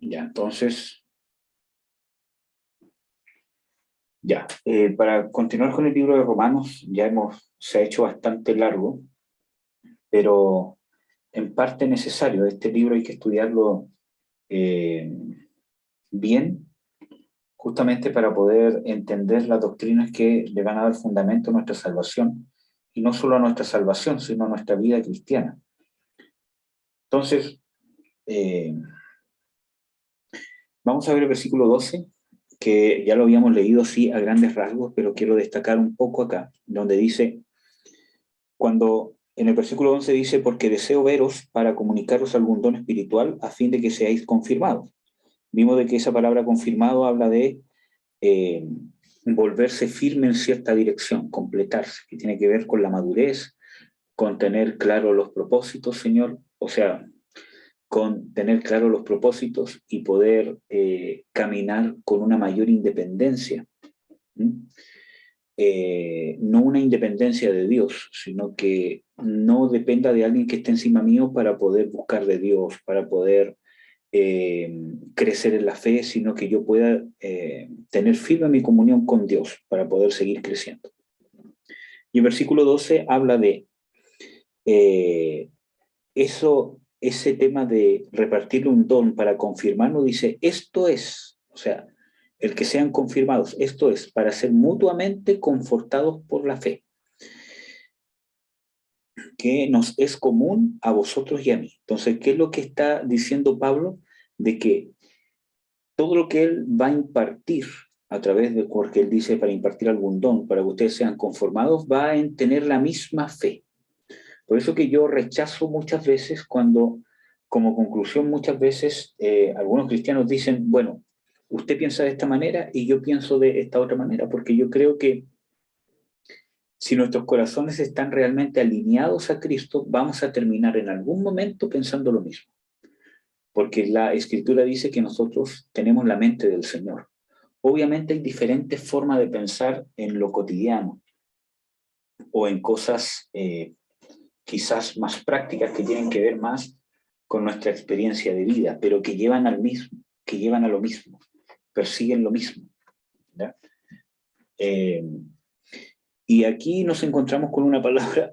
Ya, entonces, ya. Para continuar con el libro de Romanos, se ha hecho bastante largo, pero en parte necesario. Este libro hay que estudiarlo eh, bien, justamente para poder entender las doctrinas que le van a dar fundamento a nuestra salvación, y no solo a nuestra salvación, sino a nuestra vida cristiana. Entonces, eh, vamos a ver el versículo 12, que ya lo habíamos leído, sí, a grandes rasgos, pero quiero destacar un poco acá, donde dice, cuando en el versículo 11 dice, porque deseo veros para comunicaros algún don espiritual a fin de que seáis confirmados. Vimos de que esa palabra confirmado habla de eh, volverse firme en cierta dirección, completarse, que tiene que ver con la madurez, con tener claro los propósitos, Señor, o sea, con tener claro los propósitos y poder caminar con una mayor independencia. No una independencia de Dios, sino que no dependa de alguien que esté encima mío para poder buscar de Dios, para poder crecer en la fe, sino que yo pueda tener firme mi comunión con Dios para poder seguir creciendo. Y el versículo 12 habla de eh, ese tema de repartir un don para confirmarnos, dice, esto es, o sea, el que sean confirmados, esto es, para ser mutuamente confortados por la fe, que nos es común a vosotros y a mí. Entonces, ¿qué es lo que está diciendo Pablo? De que todo lo que él va a impartir a través de, porque él dice para impartir algún don, para que ustedes sean conformados, va a tener la misma fe. Por eso que yo rechazo muchas veces cuando, como conclusión, muchas veces algunos cristianos dicen, bueno, usted piensa de esta manera y yo pienso de esta otra manera, porque yo creo que si nuestros corazones están realmente alineados a Cristo, vamos a terminar en algún momento pensando lo mismo, porque la Escritura dice que nosotros tenemos la mente del Señor. Obviamente hay diferentes formas de pensar en lo cotidiano o en cosas quizás más prácticas que tienen que ver más con nuestra experiencia de vida, pero que llevan al mismo, que llevan a lo mismo, persiguen lo mismo. ¿Ya? Eh, y aquí nos encontramos con una palabra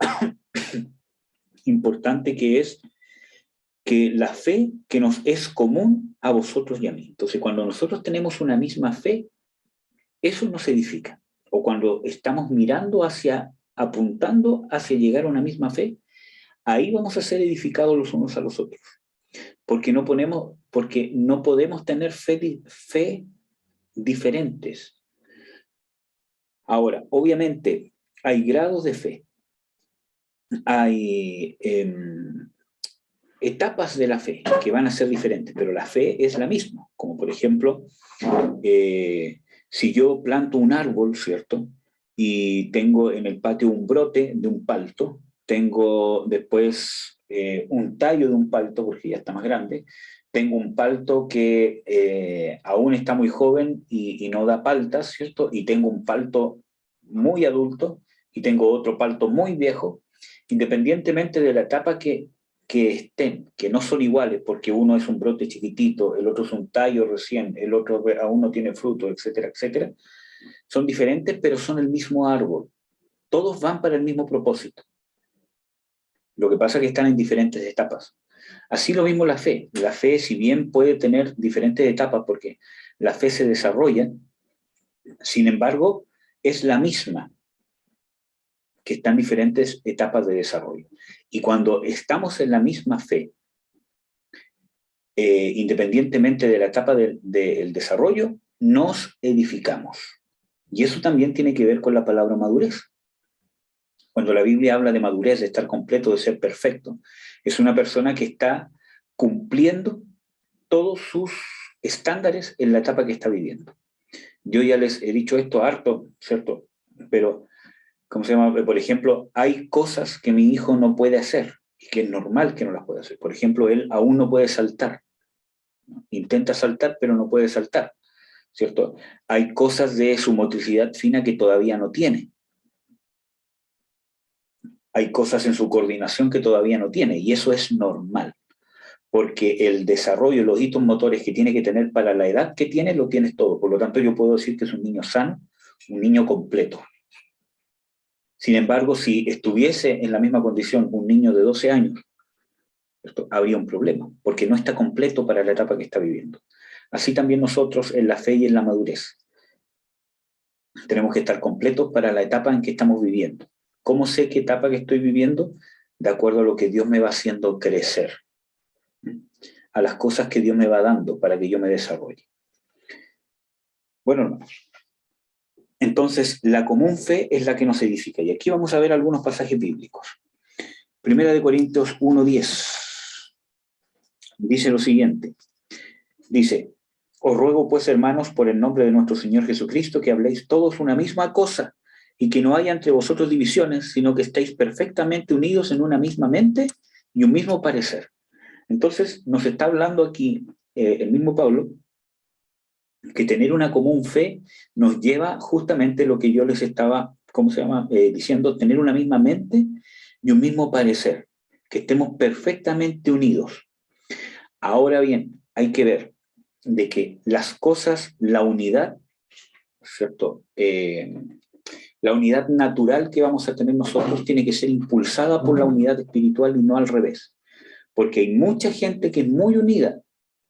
importante que es que la fe que nos es común a vosotros y a mí. Entonces, cuando nosotros tenemos una misma fe, eso nos edifica. O cuando estamos mirando hacia, apuntando hacia llegar a una misma fe, ahí vamos a ser edificados los unos a los otros. Porque no podemos tener fe diferentes. Ahora, obviamente, hay grados de fe, hay etapas de la fe que van a ser diferentes, pero la fe es la misma. Como por ejemplo, si yo planto un árbol, ¿cierto? Y tengo en el patio un brote de un palto, tengo después un tallo de un palto, porque ya está más grande, tengo un palto que aún está muy joven y no da paltas, ¿cierto? Y tengo un palto muy adulto y tengo otro palto muy viejo, independientemente de la etapa que estén, que no son iguales, porque uno es un brote chiquitito, el otro es un tallo recién, el otro aún no tiene fruto, etcétera, etcétera. Son diferentes, pero son el mismo árbol. Todos van para el mismo propósito. Lo que pasa es que están en diferentes etapas. Así lo mismo la fe. La fe, si bien puede tener diferentes etapas, porque la fe se desarrolla, sin embargo, es la misma, que está en diferentes etapas de desarrollo. Y cuando estamos en la misma fe, independientemente de la etapa del desarrollo, nos edificamos. Y eso también tiene que ver con la palabra madurez. Cuando la Biblia habla de madurez, de estar completo, de ser perfecto, es una persona que está cumpliendo todos sus estándares en la etapa que está viviendo. Yo ya les he dicho esto harto, ¿cierto? Pero, ¿cómo se llama? Por ejemplo, hay cosas que mi hijo no puede hacer y que es normal que no las pueda hacer. Por ejemplo, él aún no puede saltar. Intenta saltar, pero no puede saltar, ¿cierto? Hay cosas de su motricidad fina que todavía no tiene. Hay cosas en su coordinación que todavía no tiene, y eso es normal. porque el desarrollo, los hitos motores que tiene que tener para la edad que tiene, lo tienes todo. Por lo tanto, yo puedo decir que es un niño sano, un niño completo. Sin embargo, si estuviese en la misma condición un niño de 12 años, esto, habría un problema, porque no está completo para la etapa que está viviendo. Así también nosotros en la fe y en la madurez. Tenemos que estar completos para la etapa en que estamos viviendo. ¿Cómo sé qué etapa que estoy viviendo? De acuerdo a lo que Dios me va haciendo crecer, a las cosas que Dios me va dando para que yo me desarrolle. Bueno, hermanos, entonces la común fe es la que nos edifica. Y aquí vamos a ver algunos pasajes bíblicos. Primera de Corintios 1:10 dice lo siguiente. Dice, os ruego pues, hermanos, por el nombre de nuestro Señor Jesucristo, que habléis todos una misma cosa y que no haya entre vosotros divisiones, sino que estéis perfectamente unidos en una misma mente y un mismo parecer. Entonces nos está hablando aquí el mismo Pablo, que tener una común fe nos lleva justamente lo que yo les estaba, diciendo, tener una misma mente y un mismo parecer, que estemos perfectamente unidos. Ahora bien, hay que ver de que las cosas, la unidad, ¿cierto? La unidad natural que vamos a tener nosotros tiene que ser impulsada por la unidad espiritual y no al revés. Porque hay mucha gente que es muy unida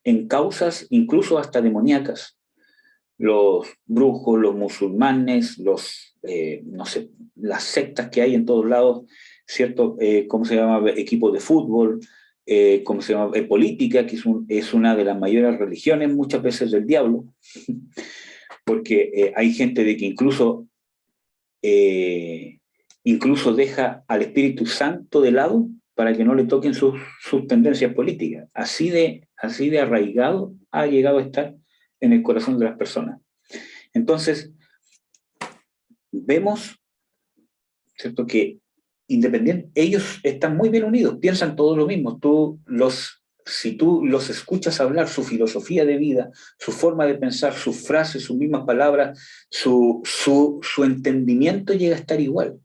en causas incluso hasta demoníacas. Los brujos, los musulmanes, no sé, las sectas que hay en todos lados, ¿cierto? ¿Cómo se llama? Equipos de fútbol, ¿cómo se llama? Política, que es una de las mayores religiones muchas veces del diablo, porque hay gente de que incluso deja al Espíritu Santo de lado para que no le toquen sus tendencias políticas. Así de arraigado ha llegado a estar en el corazón de las personas. Entonces, vemos, ¿cierto?, que ellos están muy bien unidos, piensan todos lo mismo. Si tú los escuchas hablar, su filosofía de vida, su forma de pensar, sus frases, sus mismas palabras, su entendimiento llega a estar igual.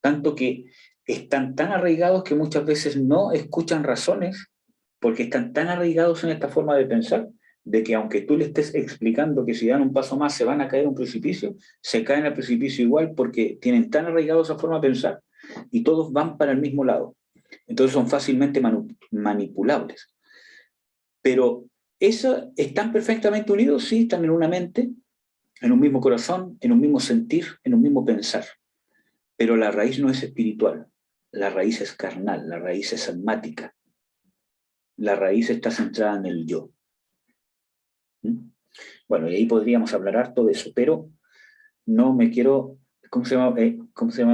Tanto que están tan arraigados que muchas veces no escuchan razones, porque están tan arraigados en esta forma de pensar, de que aunque tú le estés explicando que si dan un paso más se van a caer a un precipicio, se caen al precipicio igual porque tienen tan arraigados esa forma de pensar y todos van para el mismo lado. Entonces son fácilmente manipulables. Pero ¿están perfectamente unidos? Sí, están en una mente, en un mismo corazón, en un mismo sentir, en un mismo pensar. Pero la raíz no es espiritual, la raíz es carnal, la raíz es almática. La raíz está centrada en el yo. Bueno, y ahí podríamos hablar harto de eso, pero no me quiero,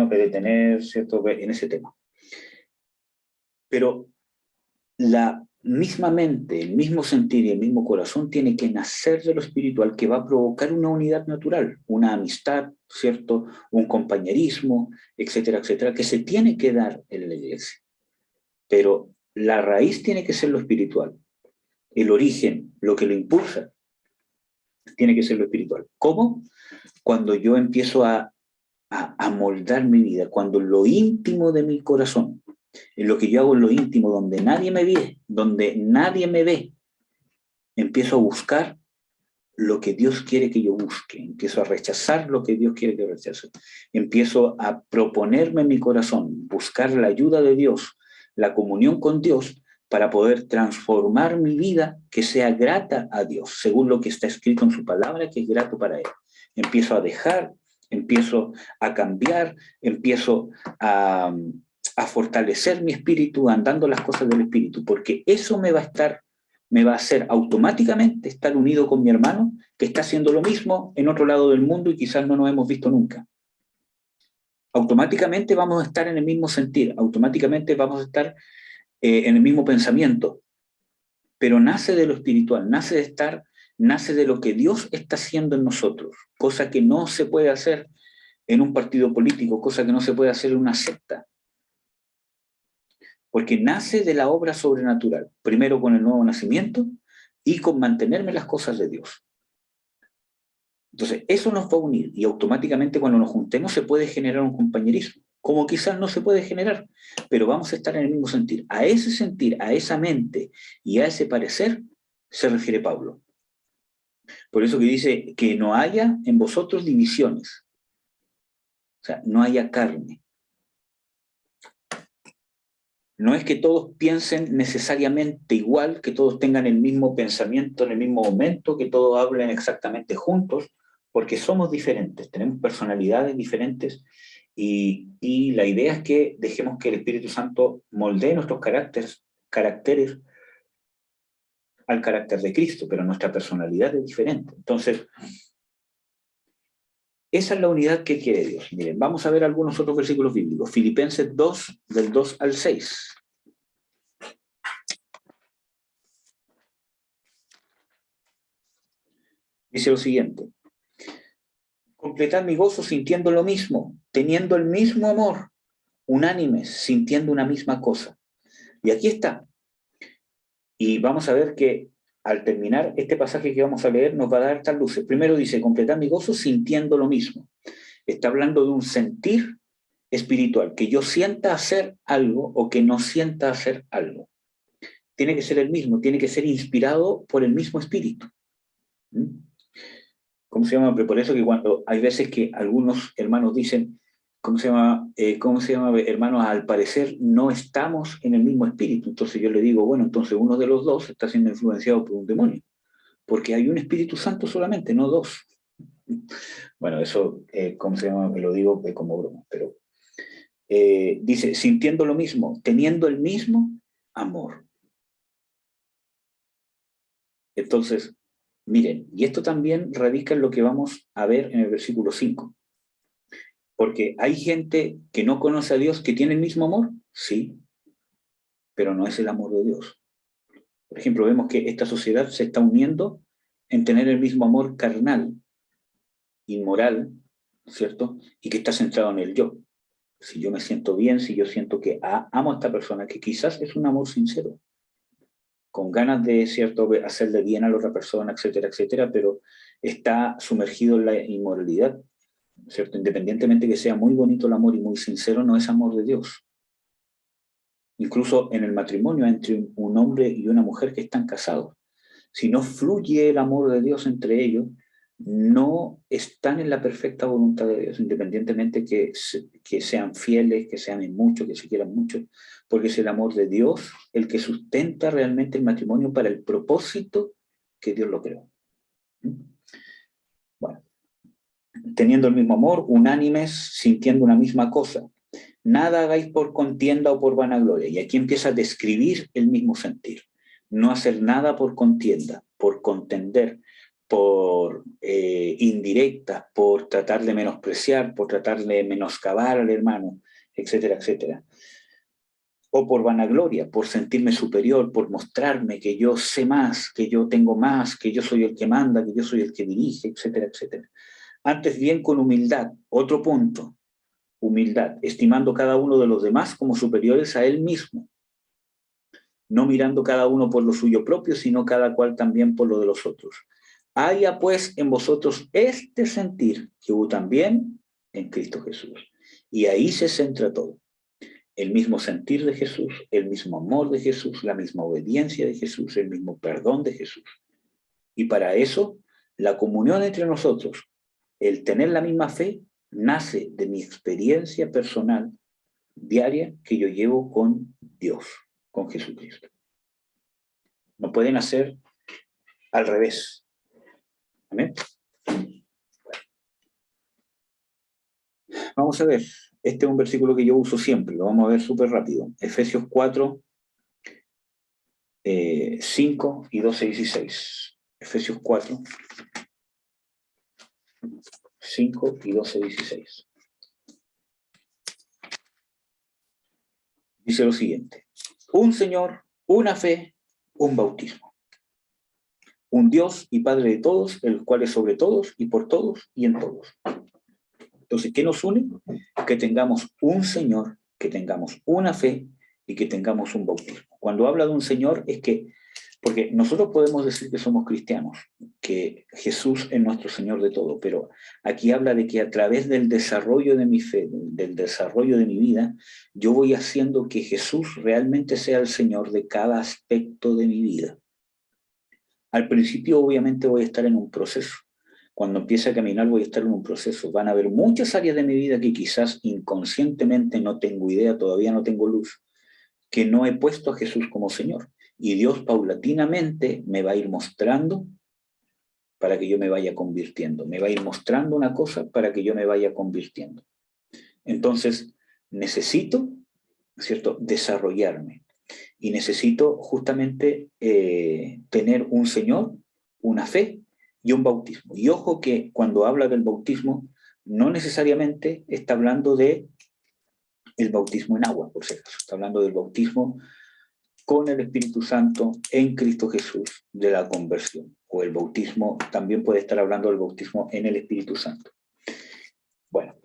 detener, ¿cierto?, en ese tema. Pero la misma mente, el mismo sentir y el mismo corazón tiene que nacer de lo espiritual, que va a provocar una unidad natural, una amistad, ¿cierto?, un compañerismo, etcétera, etcétera, que se tiene que dar en la iglesia. Pero la raíz tiene que ser lo espiritual. El origen, lo que lo impulsa, tiene que ser lo espiritual. ¿Cómo? Cuando yo empiezo a moldar mi vida, cuando en lo íntimo de mi corazón, en lo que yo hago en lo íntimo, donde nadie me ve, empiezo a buscar lo que Dios quiere que yo busque, empiezo a rechazar lo que Dios quiere que rechace, empiezo a proponerme en mi corazón, buscar la ayuda de Dios, la comunión con Dios, para poder transformar mi vida que sea grata a Dios, según lo que está escrito en su palabra, que es grato para Él. Empiezo a dejar, empiezo a cambiar, empiezo a fortalecer mi espíritu andando las cosas del espíritu, porque eso me va a hacer automáticamente estar unido con mi hermano, que está haciendo lo mismo en otro lado del mundo y quizás no nos hemos visto nunca. Automáticamente vamos a estar en el mismo sentir, automáticamente vamos a estar en el mismo pensamiento, pero nace de lo espiritual, nace de lo que Dios está haciendo en nosotros, cosa que no se puede hacer en un partido político, cosa que no se puede hacer en una secta, porque nace de la obra sobrenatural, primero con el nuevo nacimiento y con mantenerme las cosas de Dios. Entonces, eso nos va a unir y automáticamente cuando nos juntemos se puede generar un compañerismo. como quizás no se puede generar, pero vamos a estar en el mismo sentir. A ese sentir, a esa mente y a ese parecer se refiere Pablo. Por eso que dice que no haya en vosotros divisiones, o sea, no haya carne. No es que todos piensen necesariamente igual, que todos tengan el mismo pensamiento en el mismo momento, que todos hablen exactamente juntos, porque somos diferentes, tenemos personalidades diferentes y la idea es que dejemos que el Espíritu Santo moldee nuestros caracteres al carácter de Cristo, pero nuestra personalidad es diferente. Entonces, esa es la unidad que quiere Dios. Miren, vamos a ver algunos otros versículos bíblicos. Filipenses 2, del 2 al 6. Dice lo siguiente: completad mi gozo sintiendo lo mismo, teniendo el mismo amor, unánimes, sintiendo una misma cosa. Y aquí está. Y vamos a ver que al terminar este pasaje que vamos a leer nos va a dar estas luces. Primero dice, completad mi gozo sintiendo lo mismo. Está hablando de un sentir espiritual, que yo sienta hacer algo o que no sienta hacer algo. Tiene que ser el mismo, tiene que ser inspirado por el mismo espíritu. ¿Cómo se llama? Pero por eso que cuando hay veces que algunos hermanos dicen, ¿cómo se llama, hermanos? Al parecer no estamos en el mismo espíritu. Entonces yo le digo, bueno, entonces uno de los dos está siendo influenciado por un demonio, porque hay un Espíritu Santo solamente, no dos. Bueno, eso, ¿cómo se llama? Me lo digo como broma, pero dice, sintiendo lo mismo, teniendo el mismo amor. Entonces, miren, y esto también radica en lo que vamos a ver en el versículo 5. Porque hay gente que no conoce a Dios que tiene el mismo amor, sí, pero no es el amor de Dios. Por ejemplo, vemos que esta sociedad se está uniendo en tener el mismo amor carnal, inmoral, ¿cierto? Y que está centrado en el yo. Si yo me siento bien, si yo siento que amo a esta persona, que quizás es un amor sincero, con ganas de, ¿cierto?, hacerle bien a la otra persona, etcétera, etcétera, pero está sumergido en la inmoralidad, ¿cierto? Independientemente que sea muy bonito el amor y muy sincero, no es amor de Dios. Incluso en el matrimonio entre un hombre y una mujer que están casados. Si no fluye el amor de Dios entre ellos, no están en la perfecta voluntad de Dios, independientemente que sean fieles, que se amen mucho, que se quieran mucho, porque es el amor de Dios el que sustenta realmente el matrimonio para el propósito que Dios lo creó. Bueno, teniendo el mismo amor, unánimes, sintiendo una misma cosa. Nada hagáis por contienda o por vanagloria. Y aquí empieza a describir el mismo sentir. No hacer nada por contienda, por contender, por indirectas, por tratar de menospreciar, por tratar de menoscabar al hermano, etcétera, etcétera. O por vanagloria, por sentirme superior, por mostrarme que yo sé más, que yo tengo más, que yo soy el que manda, que yo soy el que dirige, etcétera, etcétera. Antes bien con humildad. Otro punto. Humildad, estimando cada uno de los demás como superiores a él mismo, no mirando cada uno por lo suyo propio, sino cada cual también por lo de los otros. Haya pues en vosotros este sentir que hubo también en Cristo Jesús. Y ahí se centra todo. El mismo sentir de Jesús, el mismo amor de Jesús, la misma obediencia de Jesús, el mismo perdón de Jesús. Y para eso, la comunión entre nosotros, el tener la misma fe, nace de mi experiencia personal diaria que yo llevo con Dios, con Jesucristo. No pueden hacer al revés. ¿Amén? Vamos a ver. Este es un versículo que yo uso siempre, lo vamos a ver súper rápido. Efesios 4, 5 y 12 y 16. Efesios 4, 5 y 12 y 16. Dice lo siguiente: un Señor, una fe, un bautismo. Un Dios y Padre de todos, el cual es sobre todos y por todos y en todos. Entonces, ¿qué nos une? Que tengamos un Señor, que tengamos una fe y que tengamos un bautismo. Cuando habla de un Señor es que Porque nosotros podemos decir que somos cristianos, que Jesús es nuestro Señor de todo, pero aquí habla de que a través del desarrollo de mi fe, del desarrollo de mi vida, yo voy haciendo que Jesús realmente sea el Señor de cada aspecto de mi vida. Al principio obviamente voy a estar en un proceso. Cuando empiece a caminar voy a estar en un proceso. Van a haber muchas áreas de mi vida que quizás inconscientemente no tengo idea, todavía no tengo luz, que no he puesto a Jesús como Señor. Y Dios paulatinamente me va a ir mostrando para que yo me vaya convirtiendo. Me va a ir mostrando una cosa para que yo me vaya convirtiendo. Entonces, necesito, ¿cierto?, desarrollarme. Y necesito justamente tener un Señor, una fe y un bautismo. Y ojo que cuando habla del bautismo, no necesariamente está hablando de el bautismo en agua, por si acaso. Está hablando del bautismo con el Espíritu Santo en Cristo Jesús de la conversión. O el bautismo, también puede estar hablando del bautismo en el Espíritu Santo. Bueno,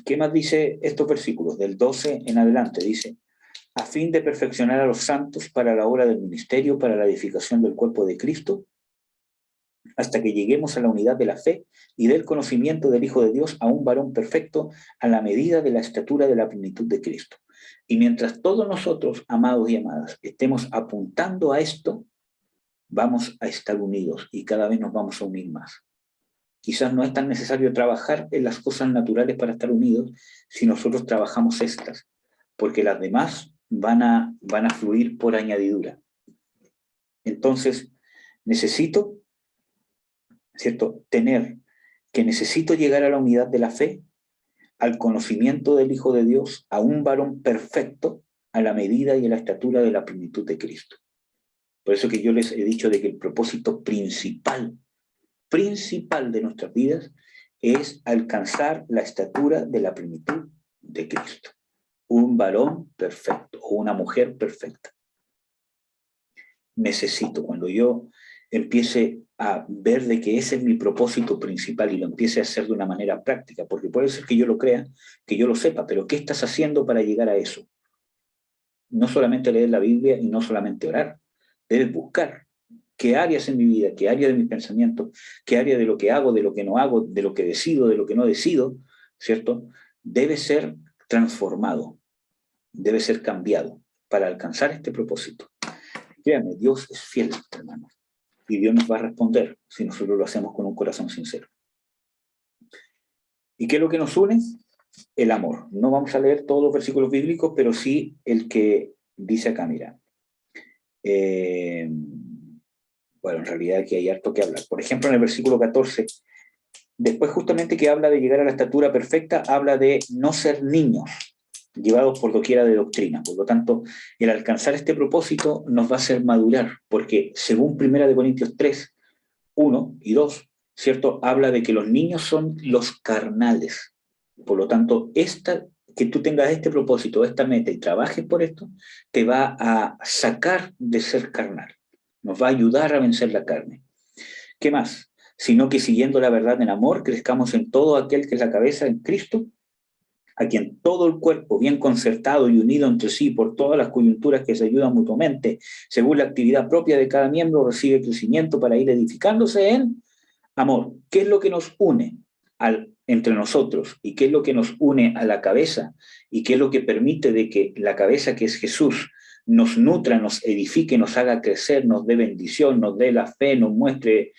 ¿qué más dice estos versículos? Del 12 en adelante dice, a fin de perfeccionar a los santos para la obra del ministerio, para la edificación del cuerpo de Cristo, hasta que lleguemos a la unidad de la fe y del conocimiento del Hijo de Dios, a un varón perfecto, a la medida de la estatura de la plenitud de Cristo. Y mientras todos nosotros, amados y amadas, estemos apuntando a esto, vamos a estar unidos y cada vez nos vamos a unir más. Quizás no es tan necesario trabajar en las cosas naturales para estar unidos si nosotros trabajamos estas, porque las demás van a fluir por añadidura. Entonces, necesito, ¿cierto?, necesito llegar a la unidad de la fe, al conocimiento del Hijo de Dios, a un varón perfecto, a la medida y a la estatura de la plenitud de Cristo. Por eso que yo les he dicho de que el propósito principal de nuestras vidas es alcanzar la estatura de la plenitud de Cristo. Un varón perfecto o una mujer perfecta. Necesito, cuando yo empiece a ver de que ese es mi propósito principal y lo empiece a hacer de una manera práctica, porque puede ser que yo lo crea, que yo lo sepa, pero ¿qué estás haciendo para llegar a eso? No solamente leer la Biblia y no solamente orar, debes buscar qué áreas en mi vida, qué área de mis pensamientos, qué área de lo que hago, de lo que no hago, de lo que decido, de lo que no decido, ¿cierto? Debe ser transformado, debe ser cambiado para alcanzar este propósito. Créanme, Dios es fiel, hermanos, y Dios nos va a responder si nosotros lo hacemos con un corazón sincero. ¿Y qué es lo que nos une? El amor. No vamos a leer todos los versículos bíblicos, pero sí el que dice acá, mira. Bueno, en realidad aquí hay harto que hablar. Por ejemplo, en el versículo 14, después justamente que habla de llegar a la estatura perfecta, habla de no ser niños, llevados por doquiera de doctrina. Por lo tanto, el alcanzar este propósito nos va a hacer madurar, porque según 1 Corintios 3, 1 y 2, ¿cierto? Habla de que los niños son los carnales. Por lo tanto, que tú tengas este propósito, esta meta y trabajes por esto, te va a sacar de ser carnal. Nos va a ayudar a vencer la carne. ¿Qué más? Sino que siguiendo la verdad en amor, crezcamos en todo aquel que es la cabeza, en Cristo, a quien todo el cuerpo, bien concertado y unido entre sí por todas las coyunturas que se ayudan mutuamente, según la actividad propia de cada miembro, recibe crecimiento para ir edificándose en amor. ¿Qué es lo que nos une entre nosotros? ¿Y qué es lo que nos une a la cabeza? ¿Y qué es lo que permite de que la cabeza, que es Jesús, nos nutra, nos edifique, nos haga crecer, nos dé bendición, nos dé la fe, nos muestre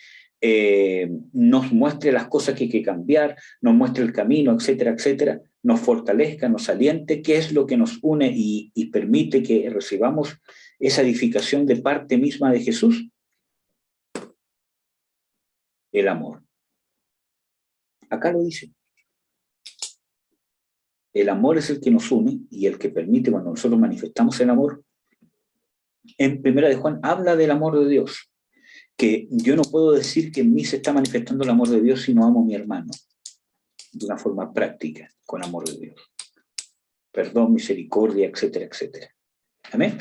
las cosas que hay que cambiar, nos muestre el camino, etcétera, etcétera, nos fortalezca, nos aliente? ¿Qué es lo que nos une y permite que recibamos esa edificación de parte misma de Jesús? El amor. Acá lo dice. El amor es el que nos une y el que permite, cuando nosotros manifestamos el amor, en 1 de Juan habla del amor de Dios, que yo no puedo decir que en mí se está manifestando el amor de Dios si no amo a mi hermano, de una forma práctica, con amor de Dios. Perdón, misericordia, etcétera, etcétera. ¿Amén?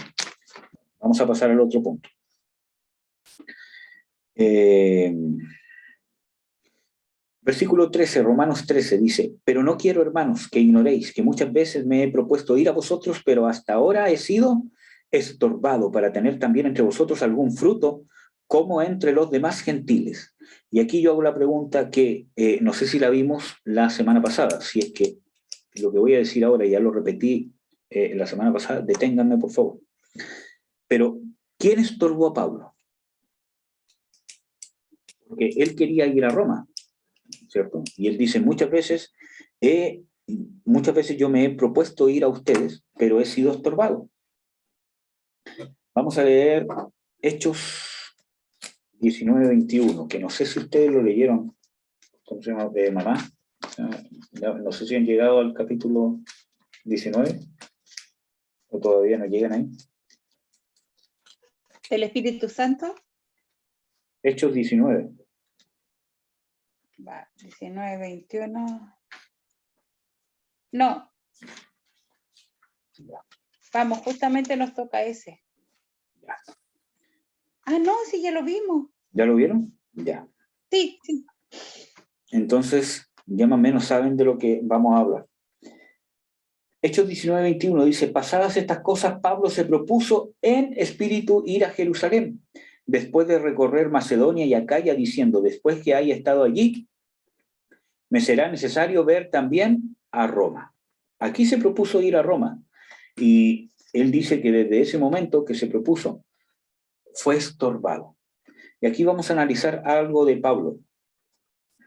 Vamos a pasar al otro punto. Versículo 13, Romanos 13 dice, pero no quiero, hermanos, que ignoréis que muchas veces me he propuesto ir a vosotros, pero hasta ahora he sido estorbado para tener también entre vosotros algún fruto, como entre los demás gentiles. Y aquí yo hago la pregunta que no sé si la vimos la semana pasada, si es que lo que voy a decir ahora ya lo repetí la semana pasada, deténganme por favor. Pero, ¿quién estorbó a Pablo? Porque él quería ir a Roma, ¿cierto? Y él dice, muchas veces yo me he propuesto ir a ustedes, pero he sido estorbado. Vamos a leer Hechos 19:21, que no sé si ustedes lo leyeron, ¿cómo se llama? Mamá. No sé si han llegado al capítulo 19, o todavía no llegan ahí. ¿El Espíritu Santo? Hechos 19. Va, 19, 21. No. Ya. Vamos, justamente nos toca ese. Ya. Ah, no, sí, ya lo vimos. ¿Ya lo vieron? Ya. Sí, sí. Entonces, ya más o menos saben de lo que vamos a hablar. Hechos 19:21 dice, pasadas estas cosas, Pablo se propuso en espíritu ir a Jerusalén, después de recorrer Macedonia y Acaya, diciendo, después que haya estado allí, me será necesario ver también a Roma. Aquí se propuso ir a Roma, y él dice que desde ese momento que se propuso, fue estorbado. Y aquí vamos a analizar algo de Pablo,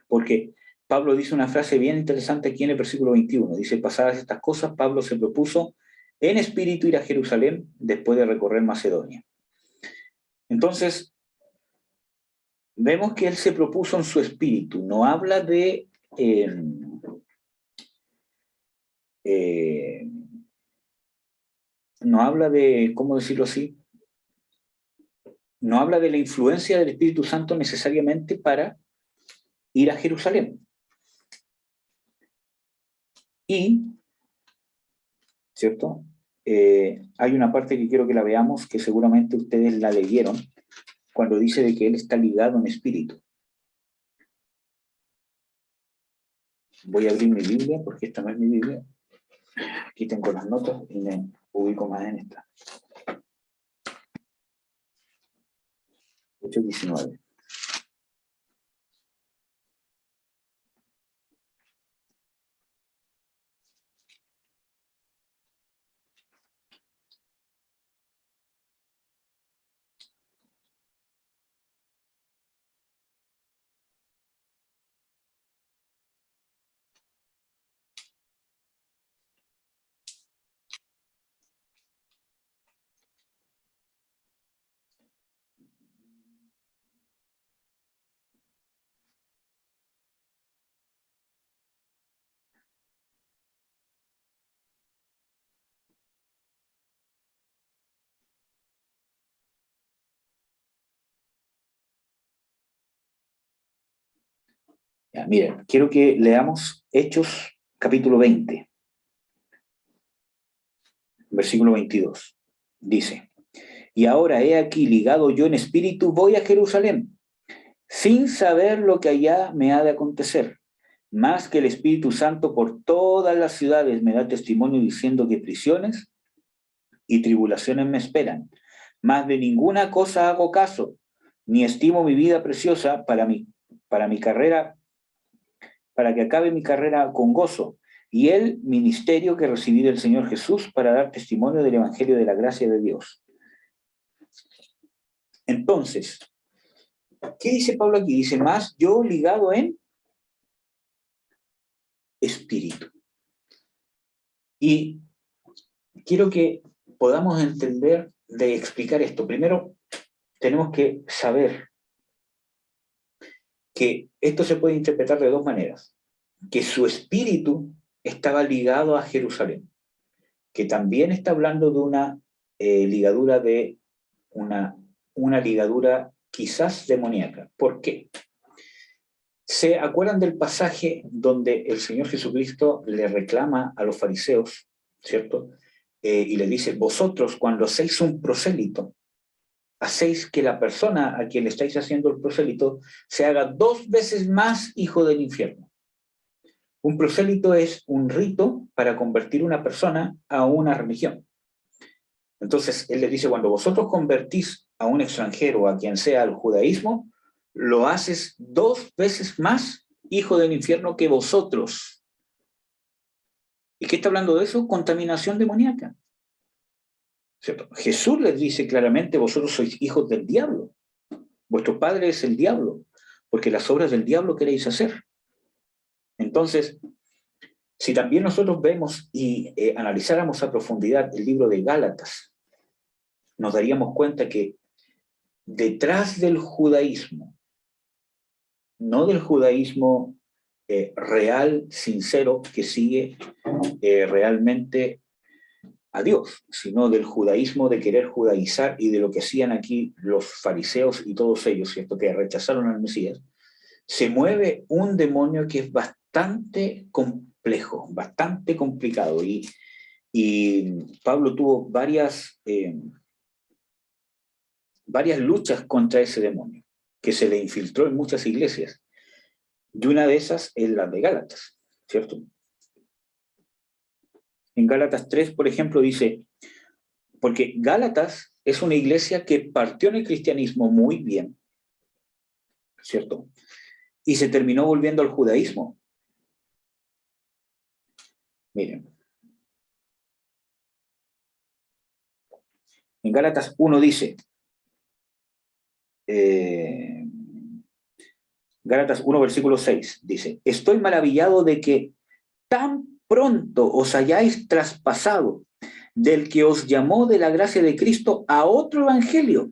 porque Pablo dice una frase bien interesante aquí en el versículo 21. Dice, pasadas estas cosas, Pablo se propuso en espíritu ir a Jerusalén después de recorrer Macedonia. Entonces, vemos que él se propuso en su espíritu. No habla de... no habla de, ¿cómo decirlo así? No habla de la influencia del Espíritu Santo necesariamente para ir a Jerusalén. Y, ¿cierto? Hay una parte que quiero que la veamos, que seguramente ustedes la leyeron, cuando dice de que él está ligado en espíritu. Voy a abrir mi Biblia, porque esta no es mi Biblia. Aquí tengo las notas y me ubico más en esta. 8:19. Ya, miren, quiero que leamos Hechos capítulo 20, versículo 22. Dice, y ahora he aquí ligado yo en espíritu, voy a Jerusalén, sin saber lo que allá me ha de acontecer, más que el Espíritu Santo por todas las ciudades me da testimonio diciendo que prisiones y tribulaciones me esperan. Más de ninguna cosa hago caso, ni estimo mi vida preciosa para mi carrera, para que acabe mi carrera con gozo, y el ministerio que recibí del Señor Jesús para dar testimonio del Evangelio de la gracia de Dios. Entonces, ¿qué dice Pablo aquí? Dice, más yo ligado en espíritu. Y quiero que podamos entender de explicar esto. Primero, tenemos que saber que esto se puede interpretar de dos maneras. Que su espíritu estaba ligado a Jerusalén, que también está hablando de una ligadura de una ligadura quizás demoníaca. ¿Por qué? ¿Se acuerdan del pasaje donde el Señor Jesucristo le reclama a los fariseos, ¿cierto? Y le dice, vosotros cuando hacéis un prosélito, hacéis que la persona a quien le estáis haciendo el prosélito se haga 2 veces más hijo del infierno. Un prosélito es un rito para convertir una persona a una religión. Entonces, él les dice, cuando vosotros convertís a un extranjero, a quien sea, al judaísmo, lo haces 2 veces más hijo del infierno que vosotros. ¿Y qué está hablando de eso? Contaminación demoníaca. ¿Cierto? Jesús les dice claramente, vosotros sois hijos del diablo. Vuestro padre es el diablo, porque las obras del diablo queréis hacer. Entonces, si también nosotros vemos y analizáramos a profundidad el libro de Gálatas, nos daríamos cuenta que detrás del judaísmo, no del judaísmo real, sincero, que sigue realmente a Dios, sino del judaísmo de querer judaizar y de lo que hacían aquí los fariseos y todos ellos, ¿cierto?, que rechazaron al Mesías, se mueve un demonio que es bastante complejo, bastante complicado, y Pablo tuvo varias luchas contra ese demonio, que se le infiltró en muchas iglesias, y una de esas es la de Gálatas, ¿cierto? En Gálatas 3, por ejemplo, dice, porque Gálatas es una iglesia que partió en el cristianismo muy bien, ¿cierto? Y se terminó volviendo al judaísmo. Miren. En Gálatas 1 dice, Gálatas 1, versículo 6, dice, estoy maravillado de que tan pronto os hayáis traspasado del que os llamó de la gracia de Cristo a otro evangelio.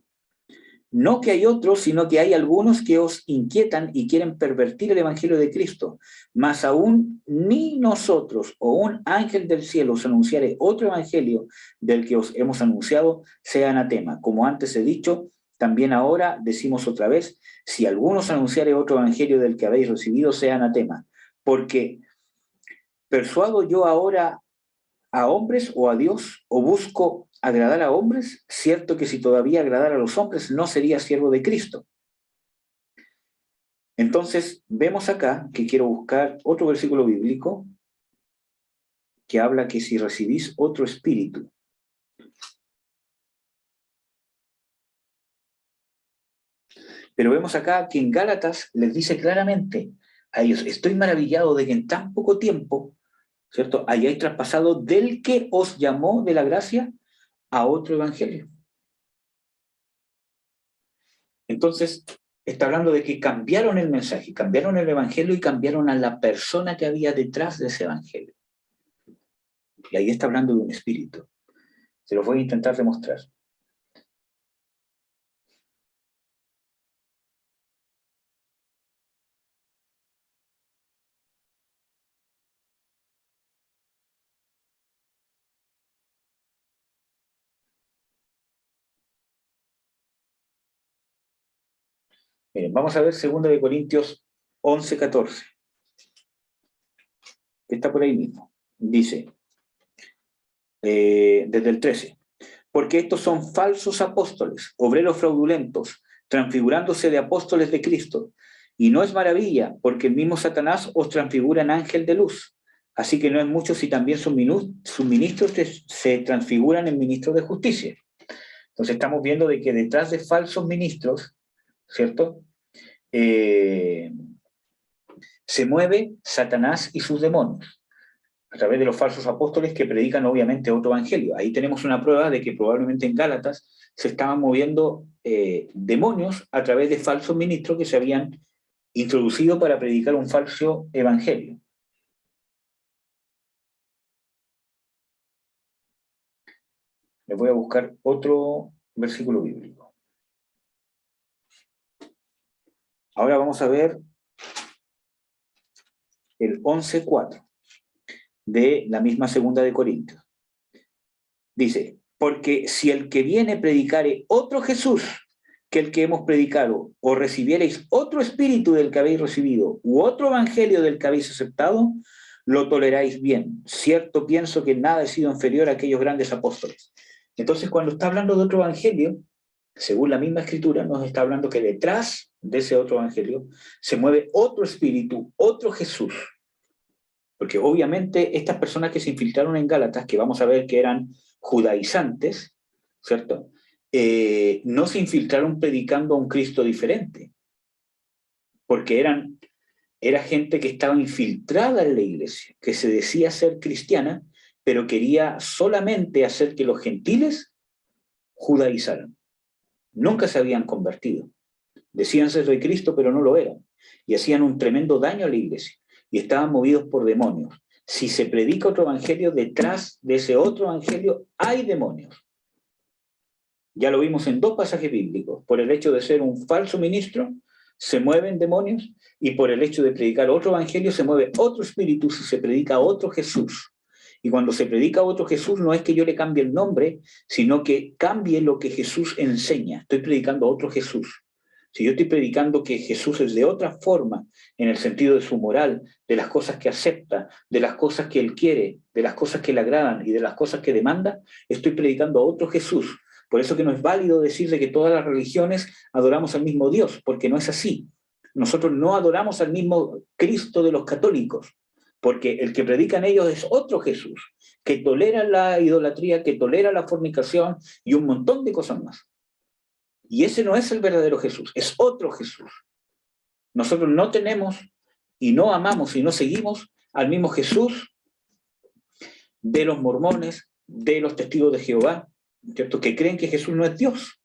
No que hay otros, sino que hay algunos que os inquietan y quieren pervertir el evangelio de Cristo. Mas aún ni nosotros o un ángel del cielo os anunciare otro evangelio del que os hemos anunciado, sea anatema. Como antes he dicho, también ahora decimos otra vez, si algunos anunciare otro evangelio del que habéis recibido, sea anatema. Porque ¿persuado yo ahora a hombres o a Dios, o busco agradar a hombres? Cierto que si todavía agradara a los hombres, no sería siervo de Cristo. Entonces, vemos acá que quiero buscar otro versículo bíblico que habla que si recibís otro espíritu. Pero vemos acá que en Gálatas les dice claramente a ellos, estoy maravillado de que en tan poco tiempo, ¿cierto?, hayáis traspasado del que os llamó de la gracia a otro evangelio. Entonces, está hablando de que cambiaron el mensaje, cambiaron el evangelio y cambiaron a la persona que había detrás de ese evangelio. Y ahí está hablando de un espíritu. Se los voy a intentar demostrar. Miren, vamos a ver 2 de Corintios 11, 14. Que está por ahí mismo. Dice, desde el 13, porque estos son falsos apóstoles, obreros fraudulentos, transfigurándose de apóstoles de Cristo. Y no es maravilla, porque el mismo Satanás os transfigura en ángel de luz. Así que no es mucho si también sus ministros se transfiguran en ministros de justicia. Entonces estamos viendo de que detrás de falsos ministros, ¿cierto?, se mueve Satanás y sus demonios, a través de los falsos apóstoles que predican obviamente otro evangelio. Ahí tenemos una prueba de que probablemente en Gálatas se estaban moviendo demonios a través de falsos ministros que se habían introducido para predicar un falso evangelio. Les voy a buscar otro versículo bíblico. Ahora vamos a ver el 11:4 de la misma 2 de Corintios. Dice, porque si el que viene predicare otro Jesús que el que hemos predicado, o recibiereis otro espíritu del que habéis recibido, u otro evangelio del que habéis aceptado, lo toleráis bien. Cierto, pienso que nada he sido inferior a aquellos grandes apóstoles. Entonces, cuando está hablando de otro evangelio, según la misma escritura, nos está hablando que detrás de ese otro evangelio se mueve otro espíritu, otro Jesús. Porque obviamente estas personas que se infiltraron en Gálatas, que vamos a ver que eran judaizantes, ¿cierto? No se infiltraron predicando a un Cristo diferente, porque era gente que estaba infiltrada en la iglesia, que se decía ser cristiana, pero quería solamente hacer que los gentiles judaizaran. Nunca se habían convertido. Decían ser de Cristo, pero no lo eran. Y hacían un tremendo daño a la iglesia. Y estaban movidos por demonios. Si se predica otro evangelio, detrás de ese otro evangelio hay demonios. Ya lo vimos en 2 pasajes bíblicos. Por el hecho de ser un falso ministro, se mueven demonios, y por el hecho de predicar otro evangelio, se mueve otro espíritu si se predica otro Jesús. Y cuando se predica otro Jesús, no es que yo le cambie el nombre, sino que cambie lo que Jesús enseña. Estoy predicando otro Jesús. Si yo estoy predicando que Jesús es de otra forma, en el sentido de su moral, de las cosas que acepta, de las cosas que él quiere, de las cosas que le agradan y de las cosas que demanda, estoy predicando a otro Jesús. Por eso que no es válido decir de que todas las religiones adoramos al mismo Dios, porque no es así. Nosotros no adoramos al mismo Cristo de los católicos, porque el que predican ellos es otro Jesús, que tolera la idolatría, que tolera la fornicación y un montón de cosas más. Y ese no es el verdadero Jesús, es otro Jesús. Nosotros no tenemos y no amamos y no seguimos al mismo Jesús de los mormones, de los testigos de Jehová, ¿cierto? Que creen que Jesús no es Dios.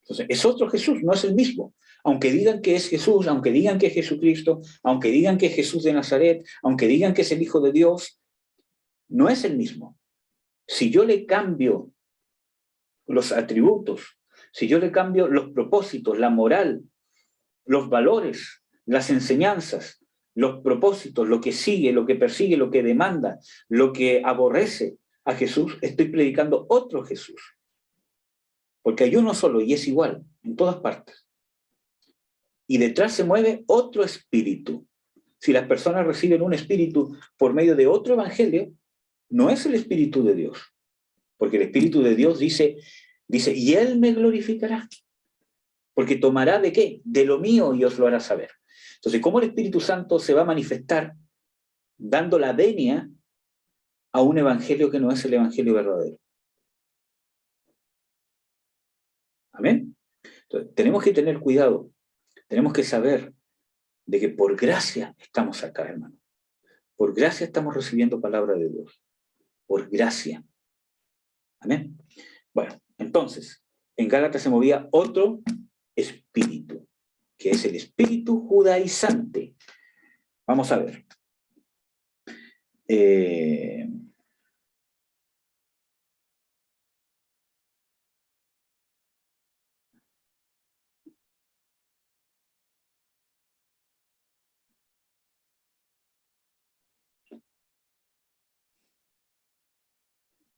Entonces, es otro Jesús, no es el mismo. Aunque digan que es Jesús, aunque digan que es Jesucristo, aunque digan que es Jesús de Nazaret, aunque digan que es el Hijo de Dios, no es el mismo. Si yo le cambio los atributos, si yo le cambio los propósitos, la moral, los valores, las enseñanzas, los propósitos, lo que sigue, lo que persigue, lo que demanda, lo que aborrece a Jesús, estoy predicando otro Jesús. Porque hay uno solo y es igual en todas partes. Y detrás se mueve otro espíritu. Si las personas reciben un espíritu por medio de otro evangelio, no es el espíritu de Dios. Porque el espíritu de Dios dice, y Él me glorificará. Porque tomará ¿de qué? De lo mío y os lo hará saber. Entonces, ¿cómo el Espíritu Santo se va a manifestar dando la venia a un evangelio que no es el evangelio verdadero? ¿Amén? Entonces, tenemos que tener cuidado. Tenemos que saber de que por gracia estamos acá, hermano. Por gracia estamos recibiendo palabra de Dios. Por gracia. Amén. Bueno, entonces, en Gálatas se movía otro espíritu, que es el espíritu judaizante. Vamos a ver.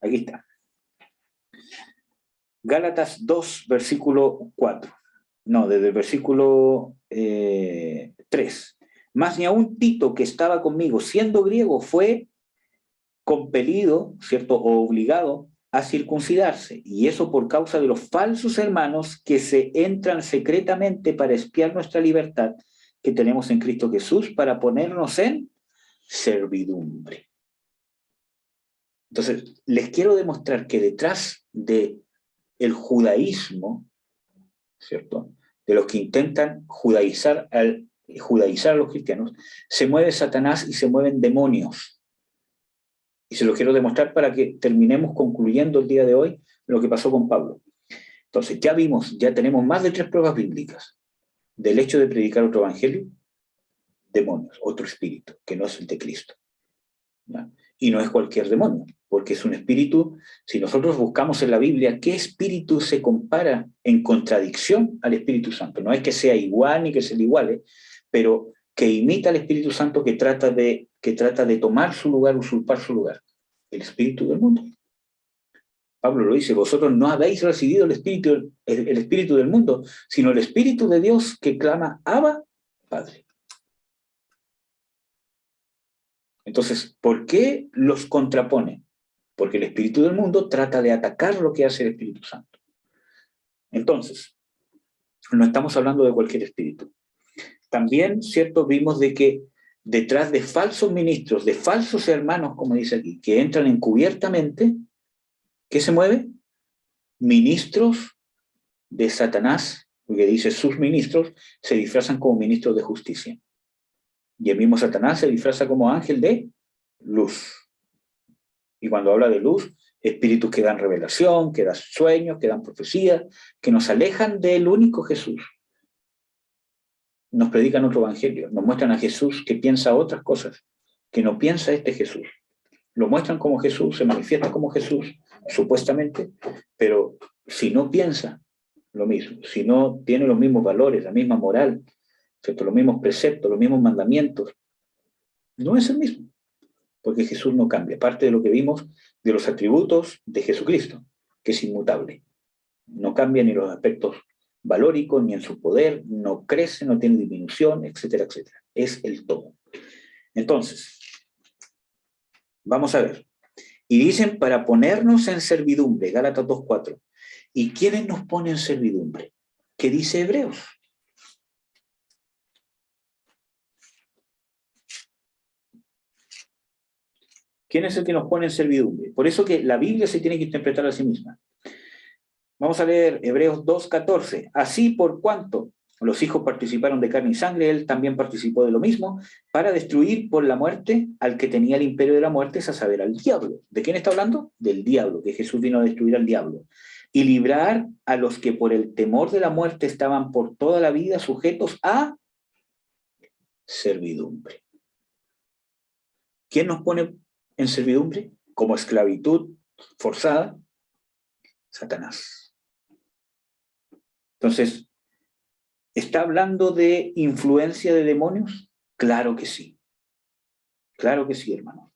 Aquí está. Gálatas 2, versículo 4. No, desde el versículo 3. Mas ni aun Tito, que estaba conmigo, siendo griego, fue compelido, ¿cierto?, o obligado a circuncidarse, y eso por causa de los falsos hermanos que se entran secretamente para espiar nuestra libertad que tenemos en Cristo Jesús, para ponernos en servidumbre. Entonces, les quiero demostrar que detrás de el judaísmo, ¿cierto?, de los que intentan judaizar a los cristianos, se mueve Satanás y se mueven demonios. Y se lo quiero demostrar para que terminemos concluyendo el día de hoy lo que pasó con Pablo. Entonces, ya tenemos más de 3 pruebas bíblicas del hecho de predicar otro evangelio, demonios, otro espíritu, que no es el de Cristo. ¿Ya? Y no es cualquier demonio, porque es un espíritu. Si nosotros buscamos en la Biblia qué espíritu se compara en contradicción al Espíritu Santo, no es que sea igual ni que se le iguale, pero que imita al Espíritu Santo, que trata de tomar su lugar, usurpar su lugar, el espíritu del mundo. Pablo lo dice: vosotros no habéis recibido el espíritu del mundo, sino el Espíritu de Dios que clama, Abba, Padre. Entonces, ¿por qué los contrapone? Porque el espíritu del mundo trata de atacar lo que hace el Espíritu Santo. Entonces, no estamos hablando de cualquier espíritu. También, ¿cierto?, vimos de que detrás de falsos ministros, de falsos hermanos, como dice aquí, que entran encubiertamente, ¿Qué se mueve? Ministros de Satanás, porque dice sus ministros, se disfrazan como ministros de justicia. Y el mismo Satanás se disfraza como ángel de luz. Y cuando habla de luz, espíritus que dan revelación, que dan sueños, que dan profecías, que nos alejan del único Jesús. Nos predican otro evangelio, nos muestran a Jesús que piensa otras cosas, que no piensa este Jesús. Lo muestran como Jesús, se manifiesta como Jesús, supuestamente, pero si no piensa lo mismo, si no tiene los mismos valores, la misma moral, ¿cierto? Los mismos preceptos, los mismos mandamientos, no es el mismo, porque Jesús no cambia. Parte de lo que vimos de los atributos de Jesucristo, que es inmutable. No cambia ni los aspectos valóricos, ni en su poder, no crece, no tiene disminución, etcétera, etcétera. Es el todo. Entonces, vamos a ver. Y dicen para ponernos en servidumbre, Gálatas 2:4. ¿Y quiénes nos ponen en servidumbre? ¿Qué dice Hebreos? ¿Quién es el que nos pone en servidumbre? Por eso que la Biblia se tiene que interpretar a sí misma. Vamos a leer Hebreos 2:14. Así por cuanto los hijos participaron de carne y sangre, él también participó de lo mismo, para destruir por la muerte al que tenía el imperio de la muerte, es a saber, al diablo. ¿De quién está hablando? Del diablo, que Jesús vino a destruir al diablo. Y librar a los que por el temor de la muerte estaban por toda la vida sujetos a servidumbre. ¿Quién nos pone en servidumbre? Como esclavitud forzada, Satanás. Entonces, ¿está hablando de influencia de demonios? Claro que sí. Claro que sí, hermano.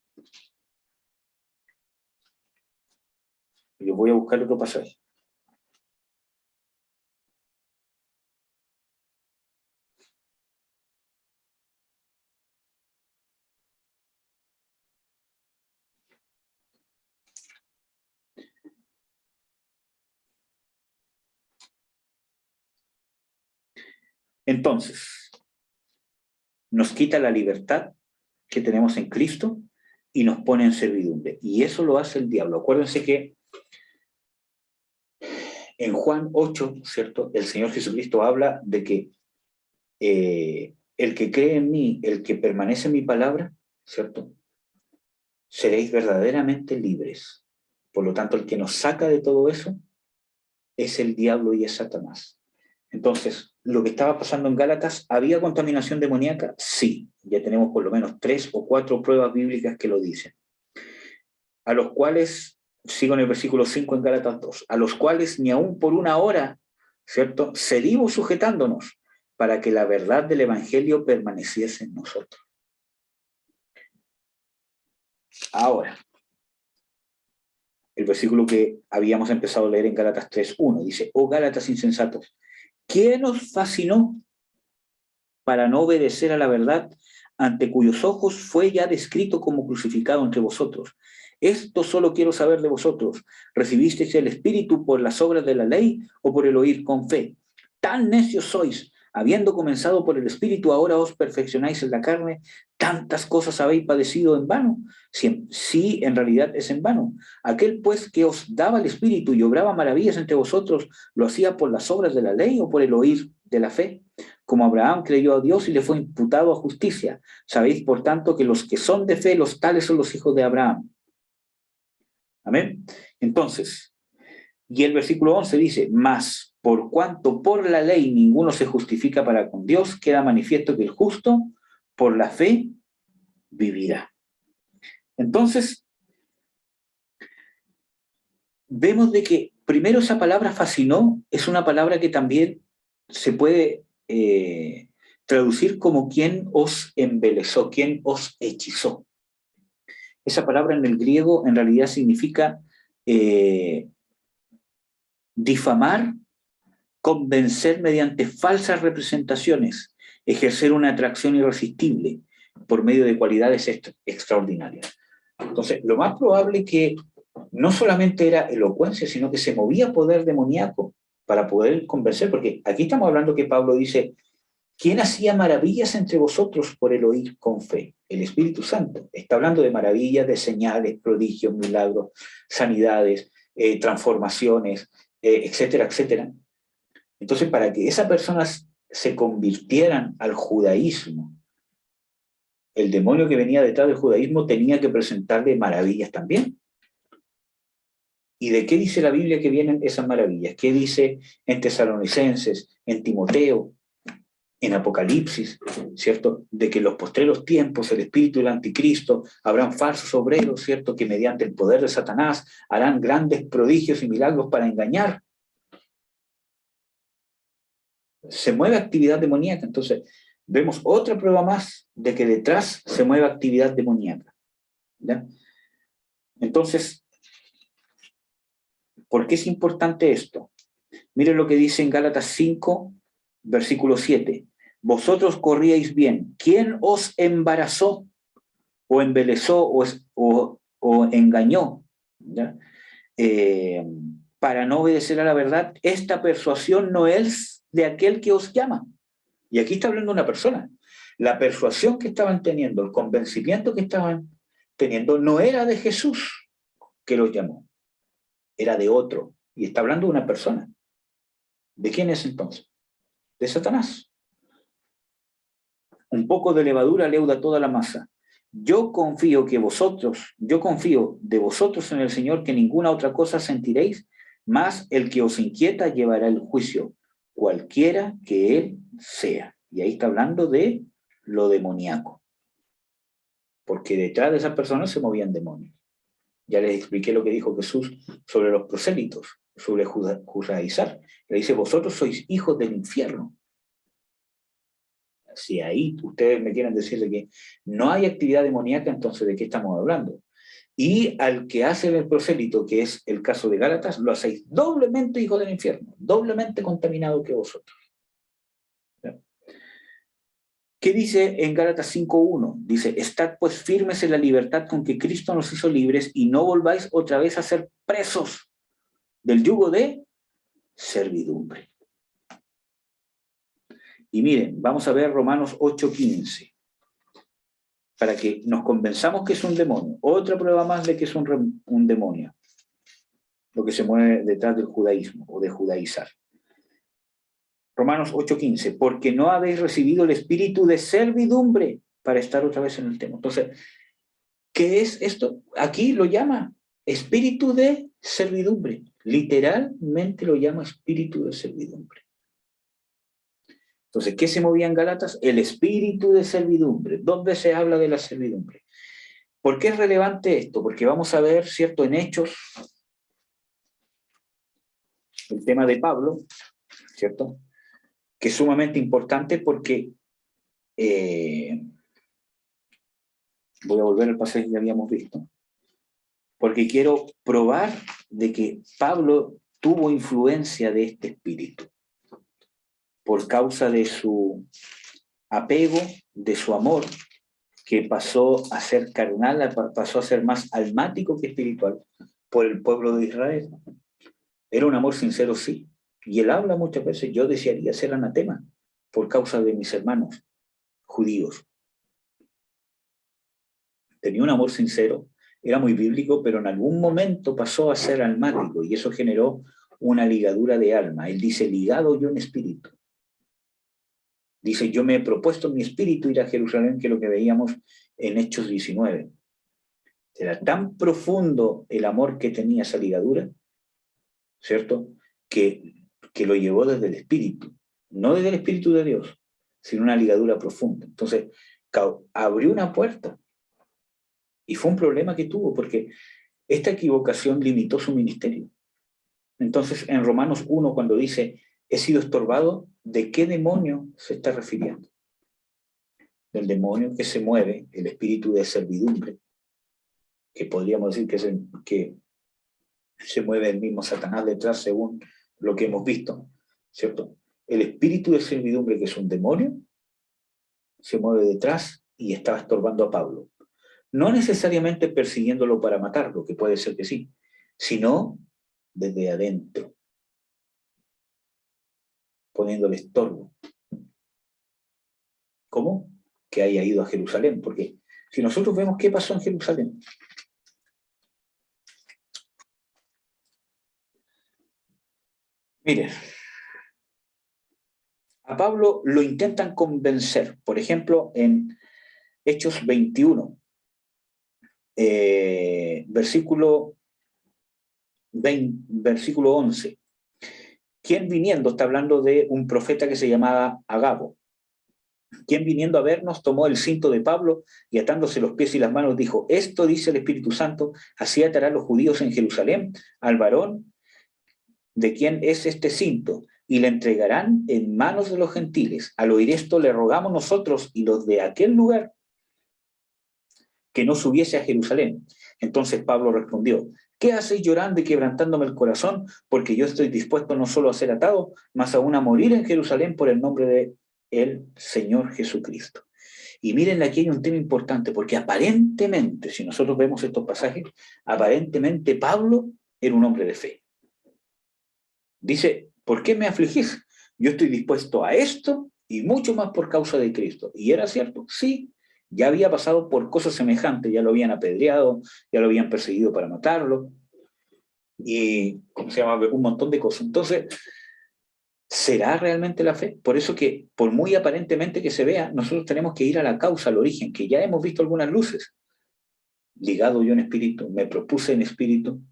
Yo voy a buscar otro pasaje. Entonces, nos quita la libertad que tenemos en Cristo y nos pone en servidumbre. Y eso lo hace el diablo. Acuérdense que en Juan 8, ¿cierto? El Señor Jesucristo habla de que el que cree en mí, el que permanece en mi palabra, ¿cierto? Seréis verdaderamente libres. Por lo tanto, el que nos saca de todo eso es el diablo y es Satanás. Entonces, lo que estaba pasando en Gálatas, ¿había contaminación demoníaca? Sí, ya tenemos por lo menos 3 o 4 pruebas bíblicas que lo dicen. A los cuales, sigo en el versículo 5 en Gálatas 2, a los cuales ni aún por una hora, ¿cierto?, seguimos sujetándonos para que la verdad del Evangelio permaneciese en nosotros. Ahora, el versículo que habíamos empezado a leer en Gálatas 3:1 dice: oh Gálatas insensatos, ¿quién os fascinó para no obedecer a la verdad, ante cuyos ojos fue ya descrito como crucificado entre vosotros? Esto solo quiero saber de vosotros: ¿recibisteis el Espíritu por las obras de la ley o por el oír con fe? Tan necios sois, habiendo comenzado por el Espíritu, ahora os perfeccionáis en la carne. ¿Tantas cosas habéis padecido en vano? Sí, en realidad es en vano. Aquel pues que os daba el Espíritu y obraba maravillas entre vosotros, ¿lo hacía por las obras de la ley o por el oír de la fe? Como Abraham creyó a Dios y le fue imputado a justicia. Sabéis, por tanto, que los que son de fe, los tales son los hijos de Abraham. Amén. Entonces, y el versículo 11 dice: mas por cuanto por la ley ninguno se justifica para con Dios, queda manifiesto que el justo por la fe vivirá. Entonces, vemos de que primero esa palabra fascinó es una palabra que también se puede traducir como quien os embelesó, quien os hechizó. Esa palabra en el griego en realidad significa difamar, convencer mediante falsas representaciones, ejercer una atracción irresistible por medio de cualidades extraordinarias. Entonces, lo más probable es que no solamente era elocuencia, sino que se movía poder demoníaco para poder convencer, porque aquí estamos hablando que Pablo dice: ¿quién hacía maravillas entre vosotros por el oír con fe? El Espíritu Santo. Está hablando de maravillas, de señales, prodigios, milagros, sanidades, transformaciones, etcétera, etcétera. Entonces, para que esas personas se convirtieran al judaísmo, el demonio que venía detrás del judaísmo tenía que presentarle maravillas también. ¿Y de qué dice la Biblia que vienen esas maravillas? ¿Qué dice en Tesalonicenses, en Timoteo, en Apocalipsis, ¿cierto? De que en los postreros tiempos el espíritu del anticristo, habrán falsos obreros, ¿cierto? Que mediante el poder de Satanás harán grandes prodigios y milagros para engañar. Se mueve actividad demoníaca. Entonces, vemos otra prueba más de que detrás se mueve actividad demoníaca. ¿Ya? Entonces, ¿por qué es importante esto? Miren lo que dice en Gálatas 5, versículo 7. Vosotros corríais bien. ¿Quién os embarazó o embelezó o engañó? ¿Ya? Para no obedecer a la verdad, esta persuasión no es de aquel que os llama. Y aquí está hablando una persona. La persuasión que estaban teniendo, el convencimiento que estaban teniendo, no era de Jesús que los llamó, era de otro. Y está hablando de una persona. ¿De quién es entonces? De Satanás. Un poco de levadura leuda toda la masa. Yo confío de vosotros en el Señor, que ninguna otra cosa sentiréis, más el que os inquieta llevará el juicio, cualquiera que él sea. Y ahí está hablando de lo demoníaco. Porque detrás de esas personas se movían demonios. Ya les expliqué lo que dijo Jesús sobre los prosélitos, sobre judaizar. Le dice, vosotros sois hijos del infierno. Si ahí ustedes me quieren decir de que no hay actividad demoníaca, entonces ¿de qué estamos hablando? Y al que hace el prosélito, que es el caso de Gálatas, lo hacéis doblemente hijo del infierno, doblemente contaminado que vosotros. ¿Ya? ¿Qué dice en Gálatas 5.1? Dice, estad pues firmes en la libertad con que Cristo nos hizo libres y no volváis otra vez a ser presos del yugo de servidumbre. Y miren, vamos a ver Romanos 8.15, para que nos convenzamos que es un demonio. Otra prueba más de que es un demonio, lo que se mueve detrás del judaísmo o de judaizar. Romanos 8.15, porque no habéis recibido el espíritu de servidumbre para estar otra vez en el tema. Entonces, ¿qué es esto? Aquí lo llama espíritu de servidumbre. Literalmente lo llama espíritu de servidumbre. Entonces, ¿qué se movía en Gálatas? El espíritu de servidumbre. ¿Dónde se habla de la servidumbre? ¿Por qué es relevante esto? Porque vamos a ver, ¿cierto?, en Hechos, el tema de Pablo, ¿cierto?, que es sumamente importante porque, voy a volver al pasaje que habíamos visto, porque quiero probar de que Pablo tuvo influencia de este espíritu, por causa de su apego, de su amor, que pasó a ser carnal, pasó a ser más almático que espiritual por el pueblo de Israel. Era un amor sincero, sí. Y él habla muchas veces, yo desearía ser anatema por causa de mis hermanos judíos. Tenía un amor sincero, era muy bíblico, pero en algún momento pasó a ser almático y eso generó una ligadura de alma. Él dice, ligado yo en espíritu. Dice, yo me he propuesto en mi espíritu ir a Jerusalén, que es lo que veíamos en Hechos 19. Era tan profundo el amor que tenía esa ligadura, ¿cierto?, que lo llevó desde el espíritu, no desde el espíritu de Dios, sino una ligadura profunda. Entonces, abrió una puerta y fue un problema que tuvo, porque esta equivocación limitó su ministerio. Entonces, en Romanos 1, cuando dice, he sido estorbado, ¿de qué demonio se está refiriendo? Del demonio que se mueve, el espíritu de servidumbre, que podríamos decir que se mueve el mismo Satanás detrás, según lo que hemos visto, ¿cierto? El espíritu de servidumbre, que es un demonio, se mueve detrás y estaba estorbando a Pablo. No necesariamente persiguiéndolo para matarlo, que puede ser que sí, sino desde adentro, poniéndole estorbo. ¿Cómo? Que haya ido a Jerusalén, porque si nosotros vemos qué pasó en Jerusalén, Miren, a Pablo lo intentan convencer, por ejemplo, en Hechos 21, versículo 11. ¿Quién viniendo? Está hablando de un profeta que se llamaba Agabo. ¿Quién viniendo a vernos tomó el cinto de Pablo y atándose los pies y las manos dijo: esto dice el Espíritu Santo, así atarán los judíos en Jerusalén al varón de quien es este cinto, y le entregarán en manos de los gentiles. Al oír esto le rogamos nosotros y los de aquel lugar que no subiese a Jerusalén. Entonces Pablo respondió: ¿qué hacéis llorando y quebrantándome el corazón? Porque yo estoy dispuesto no solo a ser atado, mas aún a morir en Jerusalén por el nombre de el Señor Jesucristo. Y miren, aquí hay un tema importante, porque aparentemente, si nosotros vemos estos pasajes, aparentemente Pablo era un hombre de fe. Dice: ¿por qué me afligís? Yo estoy dispuesto a esto y mucho más por causa de Cristo. ¿Y era cierto? Sí, ya había pasado por cosas semejantes, ya lo habían apedreado, ya lo habían perseguido para matarlo, y, ¿cómo se llama?, un montón de cosas. Entonces, ¿será realmente la fe? Por eso que, por muy aparentemente que se vea, nosotros tenemos que ir a la causa, al origen, que ya hemos visto algunas luces. Ligado yo en espíritu, me propuse en espíritu,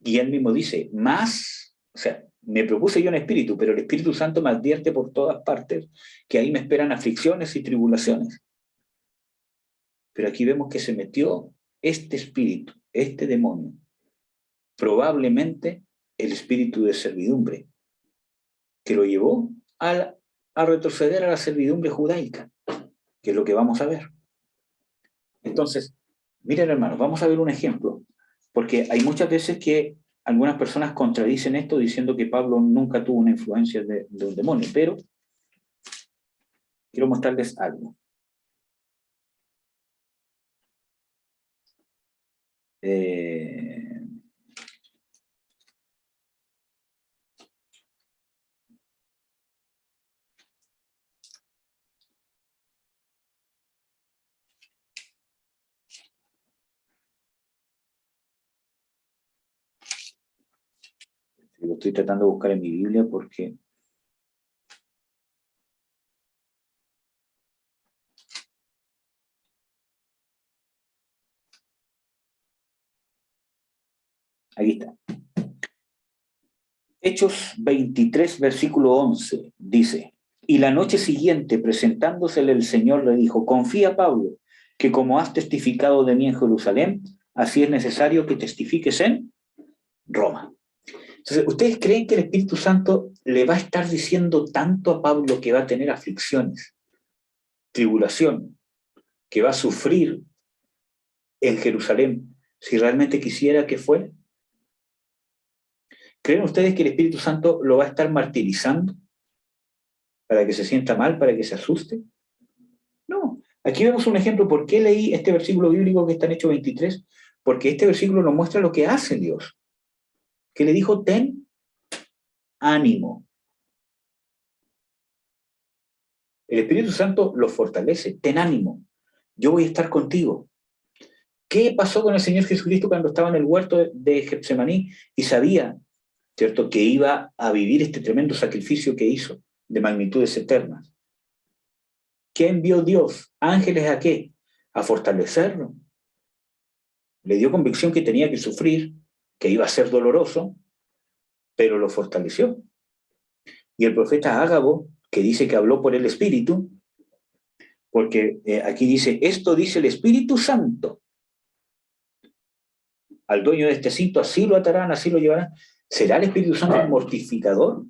y él mismo dice: más, o sea, me propuse yo en espíritu, pero el Espíritu Santo me advierte por todas partes que ahí me esperan aflicciones y tribulaciones. Pero aquí vemos que se metió este espíritu, este demonio, probablemente el espíritu de servidumbre, que lo llevó a retroceder a la servidumbre judaica, que es lo que vamos a ver. Entonces, miren, hermanos, vamos a ver un ejemplo, porque hay muchas veces que algunas personas contradicen esto diciendo que Pablo nunca tuvo una influencia de un demonio, pero quiero mostrarles algo. Eh, lo estoy tratando de buscar en mi Biblia porque aquí está. Hechos 23, versículo 11, dice: y la noche siguiente, presentándosele el Señor, le dijo: confía, Pablo, que como has testificado de mí en Jerusalén, así es necesario que testifiques en Roma. Entonces, ¿ustedes creen que el Espíritu Santo le va a estar diciendo tanto a Pablo que va a tener aflicciones, tribulación, que va a sufrir en Jerusalén, si realmente quisiera que fuera? ¿Creen ustedes que el Espíritu Santo lo va a estar martirizando para que se sienta mal, para que se asuste? No. Aquí vemos un ejemplo. ¿Por qué leí este versículo bíblico que está en Hechos 23? Porque este versículo nos muestra lo que hace Dios, que le dijo: ten ánimo. El Espíritu Santo lo fortalece: ten ánimo, yo voy a estar contigo. ¿Qué pasó con el Señor Jesucristo cuando estaba en el huerto de Getsemaní y sabía, ¿cierto?, que iba a vivir este tremendo sacrificio que hizo de magnitudes eternas? ¿Qué envió Dios? ¿Ángeles a qué? A fortalecerlo. Le dio convicción que tenía que sufrir, que iba a ser doloroso, pero lo fortaleció. Y el profeta Ágabo, que dice que habló por el Espíritu, porque aquí dice: esto dice el Espíritu Santo, al dueño de este cinto así lo atarán, así lo llevarán. ¿Será el Espíritu Santo un mortificador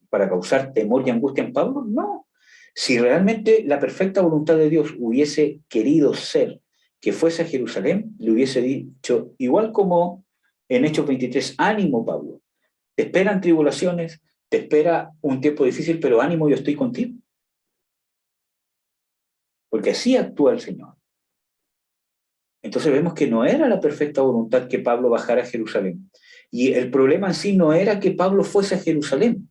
para causar temor y angustia en Pablo? No. Si realmente la perfecta voluntad de Dios hubiese querido ser que fuese a Jerusalén, le hubiese dicho, igual como en Hechos 23, ánimo, Pablo, te esperan tribulaciones, te espera un tiempo difícil, pero ánimo, yo estoy contigo. Porque así actúa el Señor. Entonces vemos que no era la perfecta voluntad que Pablo bajara a Jerusalén. Y el problema en sí no era que Pablo fuese a Jerusalén.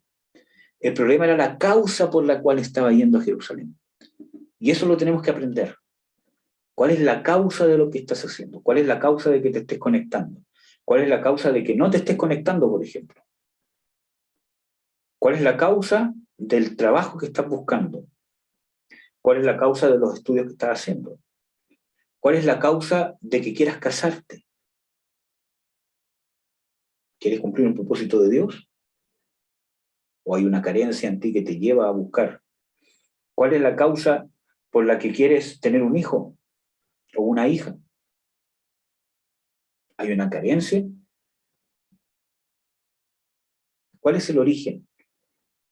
El problema era la causa por la cual estaba yendo a Jerusalén. Y eso lo tenemos que aprender. ¿Cuál es la causa de lo que estás haciendo? ¿Cuál es la causa de que te estés conectando? ¿Cuál es la causa de que no te estés conectando, por ejemplo? ¿Cuál es la causa del trabajo que estás buscando? ¿Cuál es la causa de los estudios que estás haciendo? ¿Cuál es la causa de que quieras casarte? ¿Quieres cumplir un propósito de Dios? ¿O hay una carencia en ti que te lleva a buscar? ¿Cuál es la causa por la que quieres tener un hijo o una hija? ¿Hay una carencia? ¿Cuál es el origen?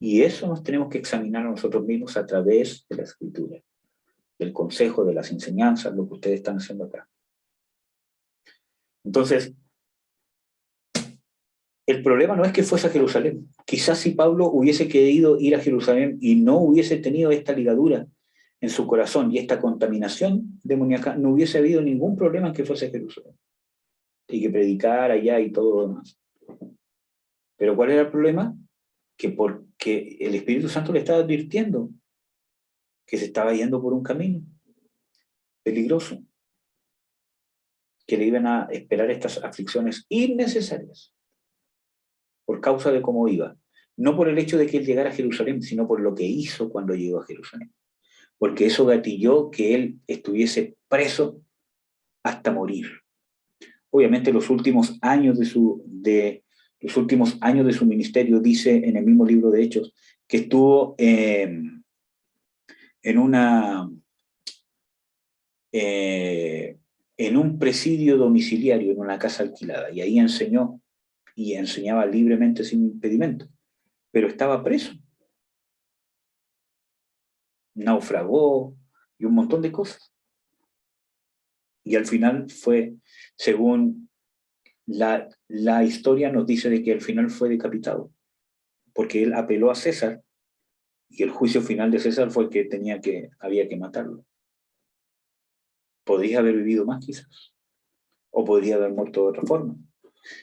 Y eso nos tenemos que examinar a nosotros mismos a través de la Escritura, del consejo, de las enseñanzas, lo que ustedes están haciendo acá. Entonces, el problema no es que fuese a Jerusalén. Quizás si Pablo hubiese querido ir a Jerusalén y no hubiese tenido esta ligadura en su corazón y esta contaminación demoníaca, no hubiese habido ningún problema en que fuese a Jerusalén y que predicara allá y todo lo demás. Pero ¿cuál era el problema? Que porque el Espíritu Santo le estaba advirtiendo que se estaba yendo por un camino peligroso, que le iban a esperar estas aflicciones innecesarias por causa de cómo iba. No por el hecho de que él llegara a Jerusalén, sino por lo que hizo cuando llegó a Jerusalén. Porque eso gatilló que él estuviese preso hasta morir. Obviamente los últimos años de su ministerio, dice en el mismo libro de Hechos, que estuvo en un presidio domiciliario, en una casa alquilada, y ahí enseñó y enseñaba libremente sin impedimento, pero estaba preso. Naufragó y un montón de cosas. Y al final fue, según la historia nos dice de que al final fue decapitado, porque él apeló a César y el juicio final de César fue que había que matarlo. Podría haber vivido más quizás, o podría haber muerto de otra forma.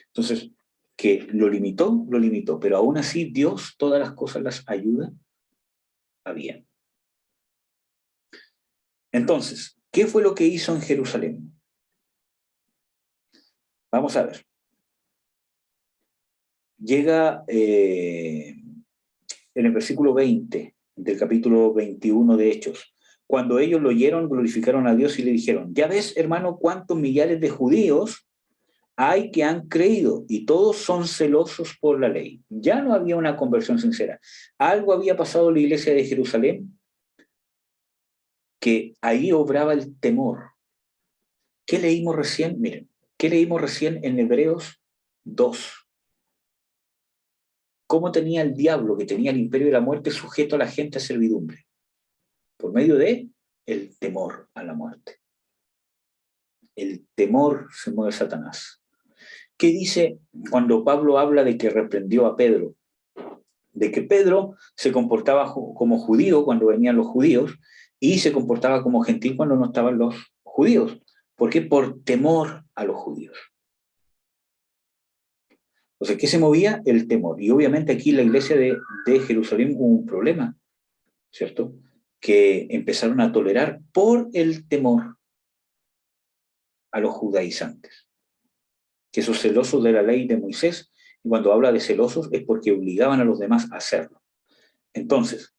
Entonces, que lo limitó, pero aún así Dios todas las cosas las ayuda a bien. Entonces, ¿qué fue lo que hizo en Jerusalén? Vamos a ver. Llega en el versículo 20 del capítulo 21 de Hechos. Cuando ellos lo oyeron, glorificaron a Dios y le dijeron, ya ves, hermano, cuántos millares de judíos hay que han creído y todos son celosos por la ley. Ya no había una conversión sincera. Algo había pasado en la iglesia de Jerusalén que ahí obraba el temor. ¿Qué leímos recién? Miren, ¿qué leímos recién en Hebreos 2? ¿Cómo tenía el diablo, que tenía el imperio de la muerte, sujeto a la gente a servidumbre? Por medio de el temor a la muerte. El temor se mueve Satanás. ¿Qué dice cuando Pablo habla de que reprendió a Pedro? De que Pedro se comportaba como judío cuando venían los judíos y se comportaba como gentil cuando no estaban los judíos. ¿Por qué? Por temor a los judíos. O sea, ¿qué se movía? El temor. Y obviamente aquí en la iglesia de Jerusalén hubo un problema, ¿cierto? Que empezaron a tolerar por el temor a los judaizantes. Que esos celosos de la ley de Moisés, y cuando habla de celosos es porque obligaban a los demás a hacerlo. Entonces,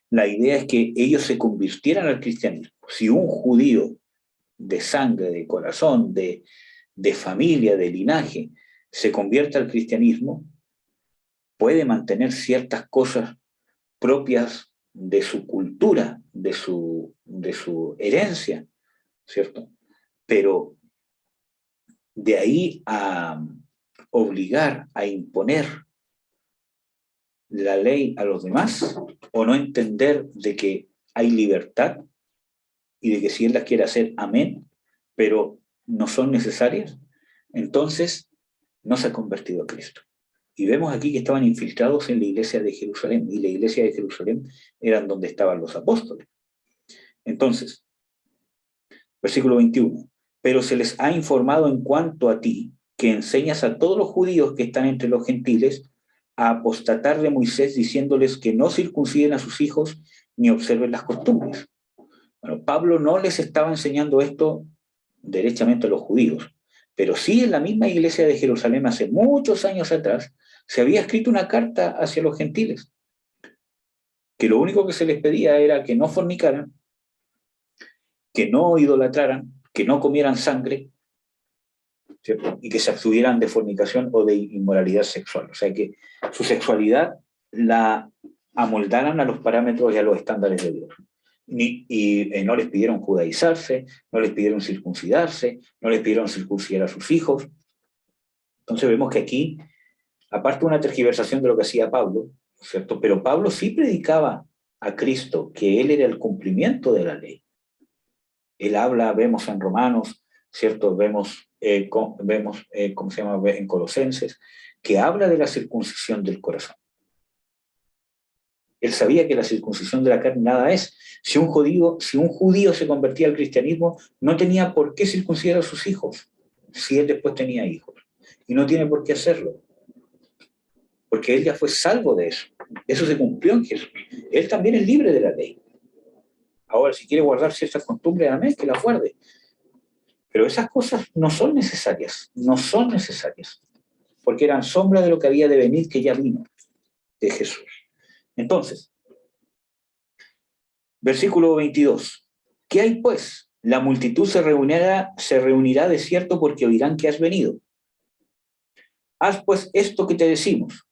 la idea es que ellos se convirtieran al cristianismo. Si un judío de sangre, de corazón, de familia, de linaje, se convierte al cristianismo, puede mantener ciertas cosas propias de su cultura, de su herencia, ¿cierto? Pero de ahí a obligar, a imponer la ley a los demás, o no entender de que hay libertad y de que si él las quiere hacer, amén, pero no son necesarias, entonces no se ha convertido a Cristo. Y vemos aquí que estaban infiltrados en la iglesia de Jerusalén, y la iglesia de Jerusalén era donde estaban los apóstoles. Entonces, versículo 21, pero se les ha informado en cuanto a ti, que enseñas a todos los judíos que están entre los gentiles a apostatar de Moisés, diciéndoles que no circunciden a sus hijos ni observen las costumbres. Bueno, Pablo no les estaba enseñando esto derechamente a los judíos, pero sí en la misma iglesia de Jerusalén hace muchos años atrás Se había escrito una carta hacia los gentiles, que lo único que se les pedía era que no fornicaran, que no idolatraran, que no comieran sangre, ¿cierto? Y que se abstuvieran de fornicación o de inmoralidad sexual. O sea, que su sexualidad la amoldaran a los parámetros y a los estándares de Dios. No les pidieron judaizarse, no les pidieron circuncidarse, no les pidieron circuncidar a sus hijos. Entonces vemos que aquí, aparte de una tergiversación de lo que hacía Pablo, ¿cierto? Pero Pablo sí predicaba a Cristo, que él era el cumplimiento de la ley. Él habla, vemos en Romanos, ¿cierto? Vemos, ¿cómo se llama? En Colosenses, que habla de la circuncisión del corazón. Él sabía que la circuncisión de la carne nada es. Si un judío se convertía al cristianismo, no tenía por qué circuncidar a sus hijos, si él después tenía hijos. Y no tiene por qué hacerlo, porque él ya fue salvo de eso. Eso se cumplió en Jesús. Él también es libre de la ley. Ahora, si quiere guardar ciertas costumbres, amén, que las guarde. Pero esas cosas no son necesarias, porque eran sombra de lo que había de venir, que ya vino, de Jesús. Entonces, versículo 22. ¿Qué hay pues? La multitud se reunirá de cierto porque oirán que has venido. Haz pues esto que te decimos.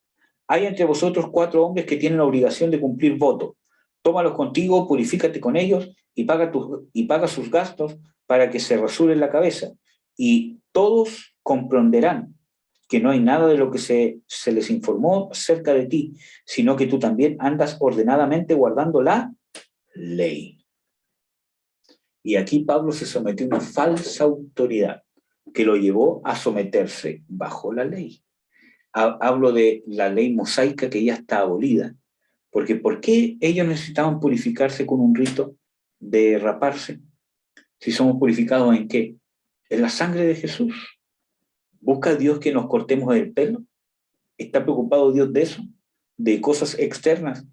Hay entre vosotros 4 hombres que tienen la obligación de cumplir voto. Tómalos contigo, purifícate con ellos y paga sus gastos para que se rasuren la cabeza. Y todos comprenderán que no hay nada de lo que se les informó cerca de ti, sino que tú también andas ordenadamente guardando la ley. Y aquí Pablo se sometió a una falsa autoridad que lo llevó a someterse bajo la ley. Hablo de la ley mosaica que ya está abolida. Porque ¿por qué ellos necesitaban purificarse con un rito de raparse? Si somos purificados ¿en qué? En la sangre de Jesús. ¿Busca Dios que nos cortemos el pelo? ¿Está preocupado Dios de eso? ¿De cosas externas?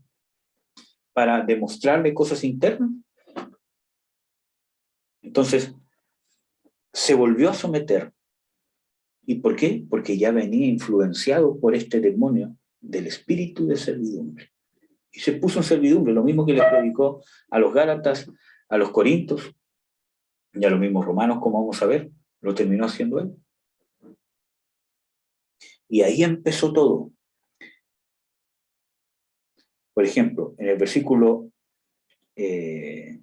¿Para demostrarle cosas internas? Entonces, se volvió a someter. ¿Y por qué? Porque ya venía influenciado por este demonio del espíritu de servidumbre. Y se puso en servidumbre, lo mismo que les predicó a los Gálatas, a los Corintios y a los mismos romanos, como vamos a ver, lo terminó haciendo él. Y ahí empezó todo. Por ejemplo, en el versículo, él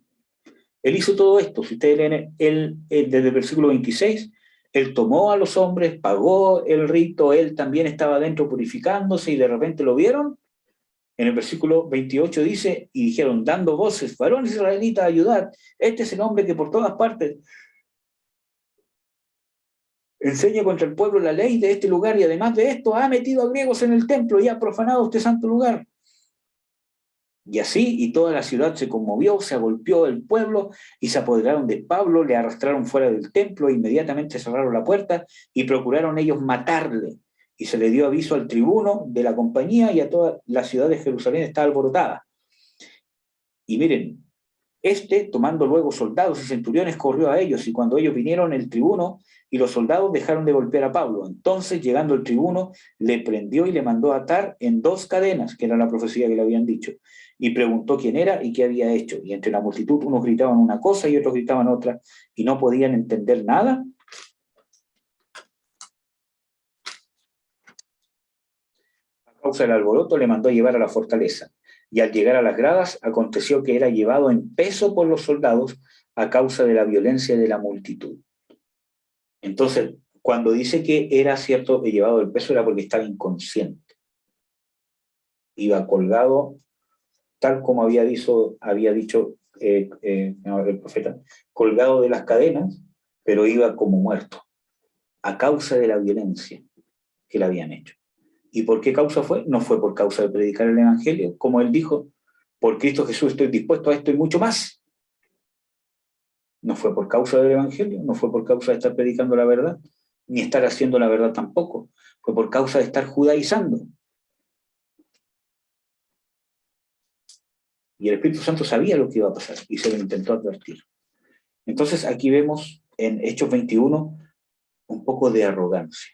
hizo todo esto. Si ustedes leen, desde el versículo 26, él tomó a los hombres, pagó el rito, él también estaba dentro purificándose y de repente lo vieron. En el versículo 28 dice, y dijeron, dando voces, varones israelitas, ayudad, este es el hombre que por todas partes enseña contra el pueblo la ley de este lugar y además de esto ha metido a griegos en el templo y ha profanado este santo lugar. Y así, y toda la ciudad se conmovió, se agolpeó el pueblo y se apoderaron de Pablo, le arrastraron fuera del templo, inmediatamente cerraron la puerta y procuraron ellos matarle. Y se le dio aviso al tribuno de la compañía y a toda la ciudad de Jerusalén está alborotada. Y miren, tomando luego soldados y centuriones, corrió a ellos, y cuando ellos vinieron, el tribuno y los soldados dejaron de golpear a Pablo. Entonces, llegando el tribuno, le prendió y le mandó atar en 2 cadenas, que era la profecía que le habían dicho, y preguntó quién era y qué había hecho. Y entre la multitud unos gritaban una cosa y otros gritaban otra, y no podían entender nada. A causa del alboroto, le mandó llevar a la fortaleza. Y al llegar a las gradas, aconteció que era llevado en peso por los soldados a causa de la violencia de la multitud. Entonces, cuando dice que era cierto que llevado el peso era porque estaba inconsciente. Iba colgado, tal como había dicho el profeta, colgado de las cadenas, pero iba como muerto, a causa de la violencia que le habían hecho. ¿Y por qué causa fue? No fue por causa de predicar el Evangelio, como él dijo, por Cristo Jesús estoy dispuesto a esto y mucho más. No fue por causa del Evangelio, no fue por causa de estar predicando la verdad, ni estar haciendo la verdad tampoco. Fue por causa de estar judaizando. Y el Espíritu Santo sabía lo que iba a pasar y se lo intentó advertir. Entonces aquí vemos en Hechos 21 un poco de arrogancia.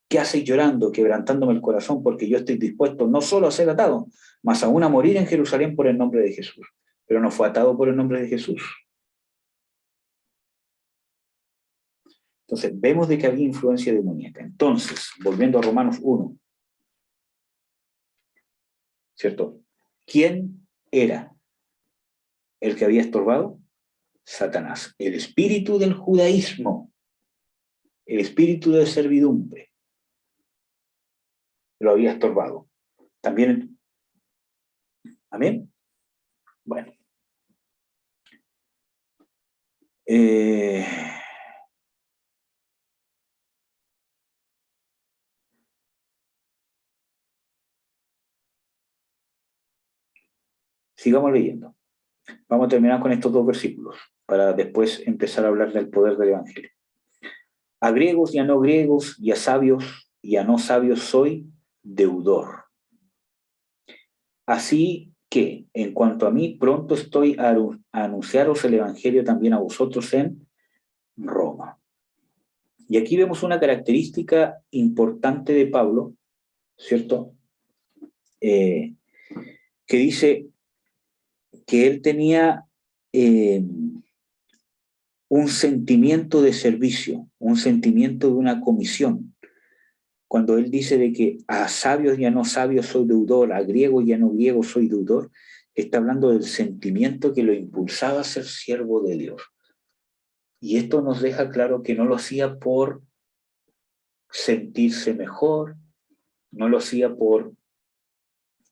¿Qué hacéis llorando, quebrantándome el corazón? Porque yo estoy dispuesto no solo a ser atado, mas aún a morir en Jerusalén por el nombre de Jesús. Pero no fue atado por el nombre de Jesús. Entonces, vemos de que había influencia demoníaca. Entonces, volviendo a Romanos 1, ¿cierto? ¿Quién era el que había estorbado? Satanás. El espíritu del judaísmo, el espíritu de servidumbre, lo había estorbado. También, ¿amén? Bueno. Sigamos leyendo. Vamos a terminar con estos dos versículos para después empezar a hablar del poder del Evangelio. A griegos y a no griegos, y a sabios y a no sabios soy deudor. Así que, en cuanto a mí, pronto estoy a anunciaros el Evangelio también a vosotros en Roma. Y aquí vemos una característica importante de Pablo, ¿cierto? Que dice que él tenía un sentimiento de servicio, un sentimiento de una comisión. Cuando él dice de que a sabios y a no sabios soy deudor, a griegos y a no griegos soy deudor, está hablando del sentimiento que lo impulsaba a ser siervo de Dios. Y esto nos deja claro que no lo hacía por sentirse mejor, no lo hacía por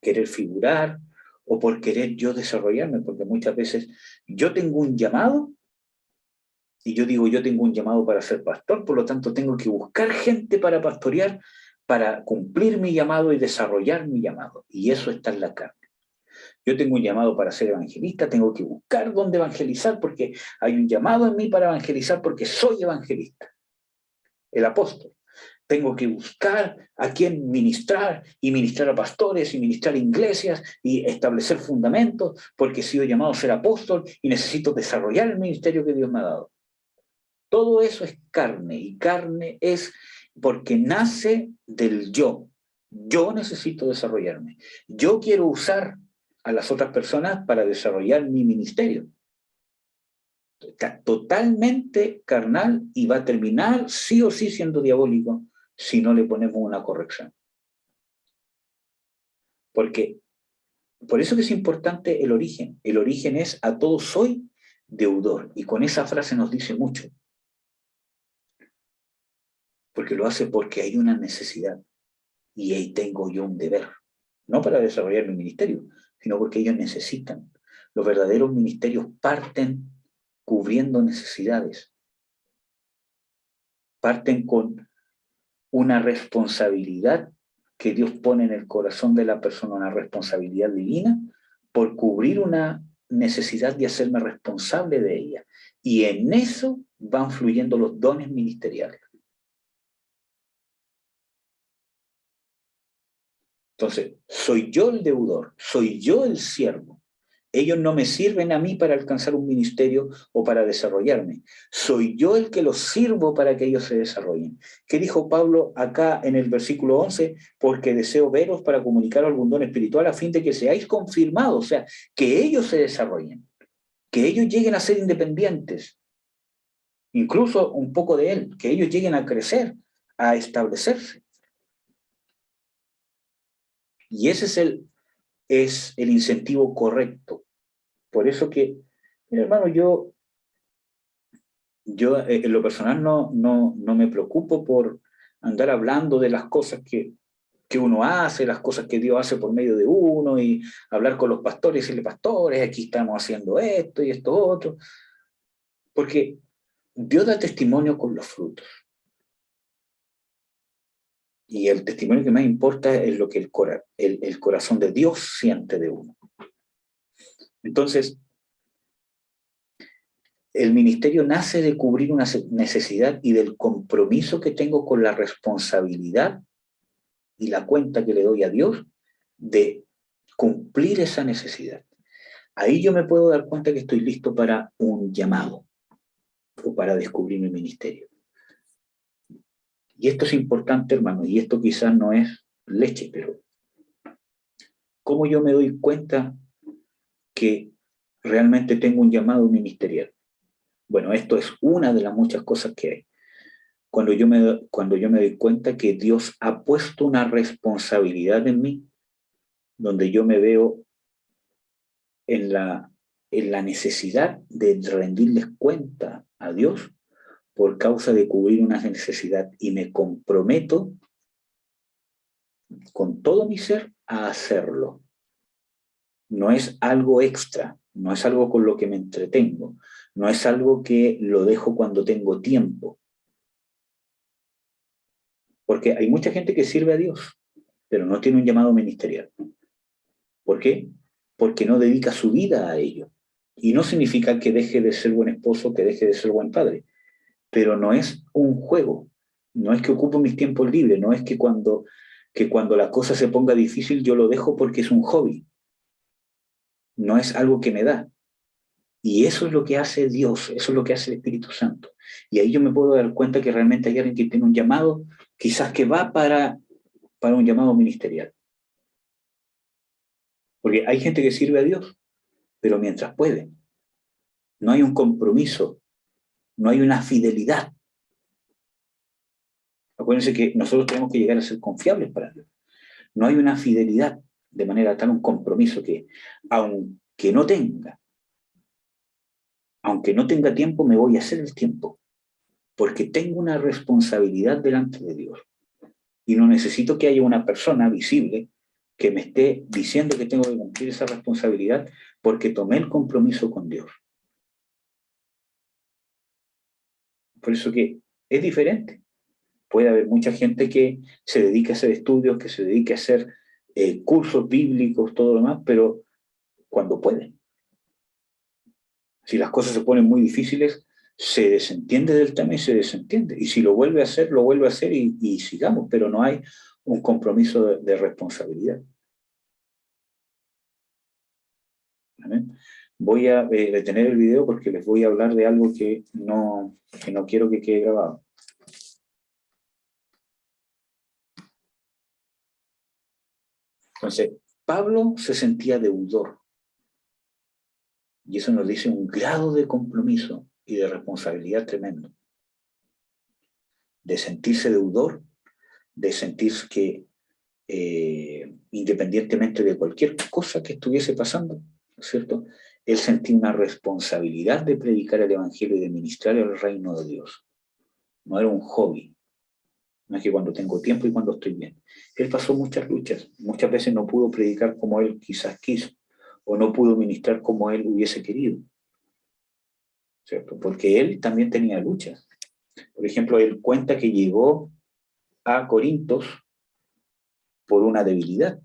querer figurar o por querer yo desarrollarme, porque muchas veces yo tengo un llamado y yo digo, yo tengo un llamado para ser pastor, por lo tanto tengo que buscar gente para pastorear, para cumplir mi llamado y desarrollar mi llamado. Y eso está en la carne. Yo tengo un llamado para ser evangelista, tengo que buscar dónde evangelizar porque hay un llamado en mí para evangelizar porque soy evangelista, el apóstol. Tengo que buscar a quién ministrar y ministrar a pastores y ministrar a iglesias y establecer fundamentos porque he sido llamado a ser apóstol y necesito desarrollar el ministerio que Dios me ha dado. Todo eso es carne y carne es porque nace del yo. Yo necesito desarrollarme. Yo quiero usar a las otras personas para desarrollar mi ministerio. Está totalmente carnal y va a terminar sí o sí siendo diabólico si no le ponemos una corrección. Porque, por eso que es importante el origen. El origen es a todos soy deudor. Y con esa frase nos dice mucho. Porque lo hace porque hay una necesidad. Y ahí tengo yo un deber. No para desarrollar mi ministerio, sino porque ellos necesitan. Los verdaderos ministerios parten cubriendo necesidades. Parten con una responsabilidad que Dios pone en el corazón de la persona, una responsabilidad divina, por cubrir una necesidad y hacerme responsable de ella. Y en eso van fluyendo los dones ministeriales. Entonces, soy yo el deudor, soy yo el siervo. Ellos no me sirven a mí para alcanzar un ministerio o para desarrollarme. Soy yo el que los sirvo para que ellos se desarrollen. ¿Qué dijo Pablo acá en el versículo 11? Porque deseo veros para comunicar algún don espiritual a fin de que seáis confirmados, o sea, que ellos se desarrollen, que ellos lleguen a ser independientes, incluso un poco de él, que ellos lleguen a crecer, a establecerse. Y ese es el incentivo correcto. Por eso que, mira, hermano, yo en lo personal no me preocupo por andar hablando de las cosas que uno hace, las cosas que Dios hace por medio de uno, y hablar con los pastores y decirle, pastores, aquí estamos haciendo esto y esto otro, porque Dios da testimonio con los frutos. Y el testimonio que más importa es lo que el corazón de Dios siente de uno. Entonces, el ministerio nace de cubrir una necesidad y del compromiso que tengo con la responsabilidad y la cuenta que le doy a Dios de cumplir esa necesidad. Ahí yo me puedo dar cuenta que estoy listo para un llamado o para descubrir mi ministerio. Y esto es importante, hermano, y esto quizás no es leche, pero ¿cómo yo me doy cuenta que realmente tengo un llamado ministerial? Bueno, esto es una de las muchas cosas que hay. Cuando yo me doy cuenta que Dios ha puesto una responsabilidad en mí, donde yo me veo en la necesidad de rendirles cuenta a Dios por causa de cubrir una necesidad y me comprometo con todo mi ser a hacerlo. No es algo extra, no es algo con lo que me entretengo, no es algo que lo dejo cuando tengo tiempo. Porque hay mucha gente que sirve a Dios, pero no tiene un llamado ministerial. ¿Por qué? Porque no dedica su vida a ello. Y no significa que deje de ser buen esposo, que deje de ser buen padre, pero no es un juego, no es que ocupo mis tiempos libres, no es que cuando la cosa se ponga difícil yo lo dejo porque es un hobby, no es algo que me da. Y eso es lo que hace Dios, eso es lo que hace el Espíritu Santo. Y ahí yo me puedo dar cuenta que realmente hay alguien que tiene un llamado, quizás que va para un llamado ministerial. Porque hay gente que sirve a Dios, pero mientras puede. No hay un compromiso, no hay una fidelidad. Acuérdense que nosotros tenemos que llegar a ser confiables para Dios. No hay una fidelidad, de manera tal, un compromiso que, aunque no tenga tiempo, me voy a hacer el tiempo, porque tengo una responsabilidad delante de Dios. Y no necesito que haya una persona visible que me esté diciendo que tengo que cumplir esa responsabilidad porque tomé el compromiso con Dios. Por eso que es diferente. Puede haber mucha gente que se dedica a hacer estudios, que se dedica a hacer cursos bíblicos, todo lo demás, pero cuando pueden. Si las cosas se ponen muy difíciles, se desentiende del tema y se desentiende. Y si lo vuelve a hacer, lo vuelve a hacer y sigamos, pero no hay un compromiso de responsabilidad. ¿Amén? Voy a detener el video porque les voy a hablar de algo que no quiero que quede grabado. Entonces, Pablo se sentía deudor. Y eso nos dice un grado de compromiso y de responsabilidad tremendo. De sentirse deudor, de sentirse que independientemente de cualquier cosa que estuviese pasando, ¿no es cierto? Él sentía una responsabilidad de predicar el Evangelio y de ministrar el reino de Dios. No era un hobby. No es que cuando tengo tiempo y cuando estoy bien. Él pasó muchas luchas. Muchas veces no pudo predicar como él quizás quiso, o no pudo ministrar como él hubiese querido, ¿cierto? Porque él también tenía luchas. Por ejemplo, él cuenta que llegó a Corintos por una debilidad,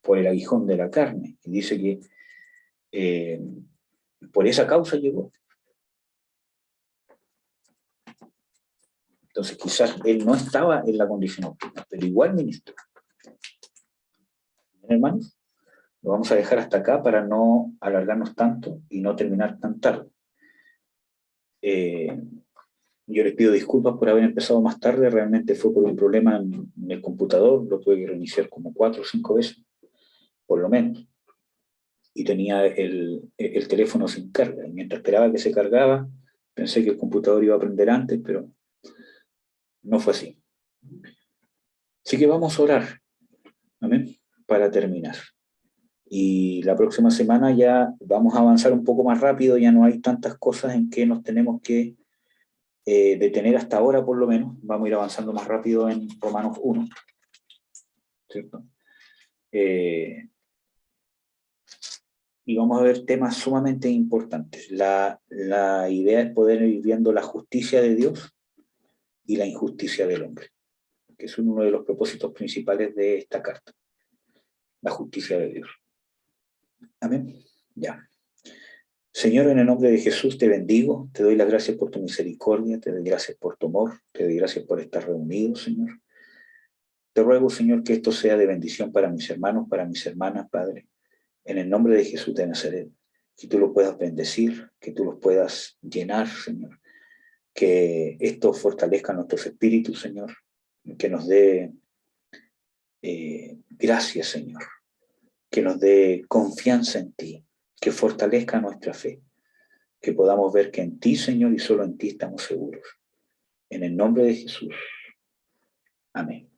por el aguijón de la carne. Y dice que por esa causa llegó. Entonces quizás él no estaba en la condición óptima, pero igual ministró. ¿Bien, hermanos? Lo vamos a dejar hasta acá para no alargarnos tanto y no terminar tan tarde. Yo les pido disculpas por haber empezado más tarde, realmente fue por un problema en el computador, lo tuve que reiniciar como 4 o 5 veces, por lo menos, y tenía el teléfono sin carga, y mientras esperaba que se cargaba, pensé que el computador iba a prender antes, pero no fue así. Así que vamos a orar, amén, para terminar. Y la próxima semana ya vamos a avanzar un poco más rápido, ya no hay tantas cosas en que nos tenemos que detener hasta ahora por lo menos. Vamos a ir avanzando más rápido en Romanos 1, ¿cierto? Y vamos a ver temas sumamente importantes. La idea es poder ir viendo la justicia de Dios y la injusticia del hombre, que es uno de los propósitos principales de esta carta, la justicia de Dios. Amén. Ya. Señor, en el nombre de Jesús te bendigo, te doy las gracias por tu misericordia, te doy gracias por tu amor, te doy gracias por estar reunidos, Señor. Te ruego, Señor, que esto sea de bendición para mis hermanos, para mis hermanas, Padre, en el nombre de Jesús de Nazaret, que tú los puedas bendecir, que tú los puedas llenar, Señor, Que esto fortalezca nuestros espíritus, Señor, que nos dé gracias, Señor, que nos dé confianza en ti, que fortalezca nuestra fe, que podamos ver que en ti, Señor, y solo en ti estamos seguros. En el nombre de Jesús. Amén.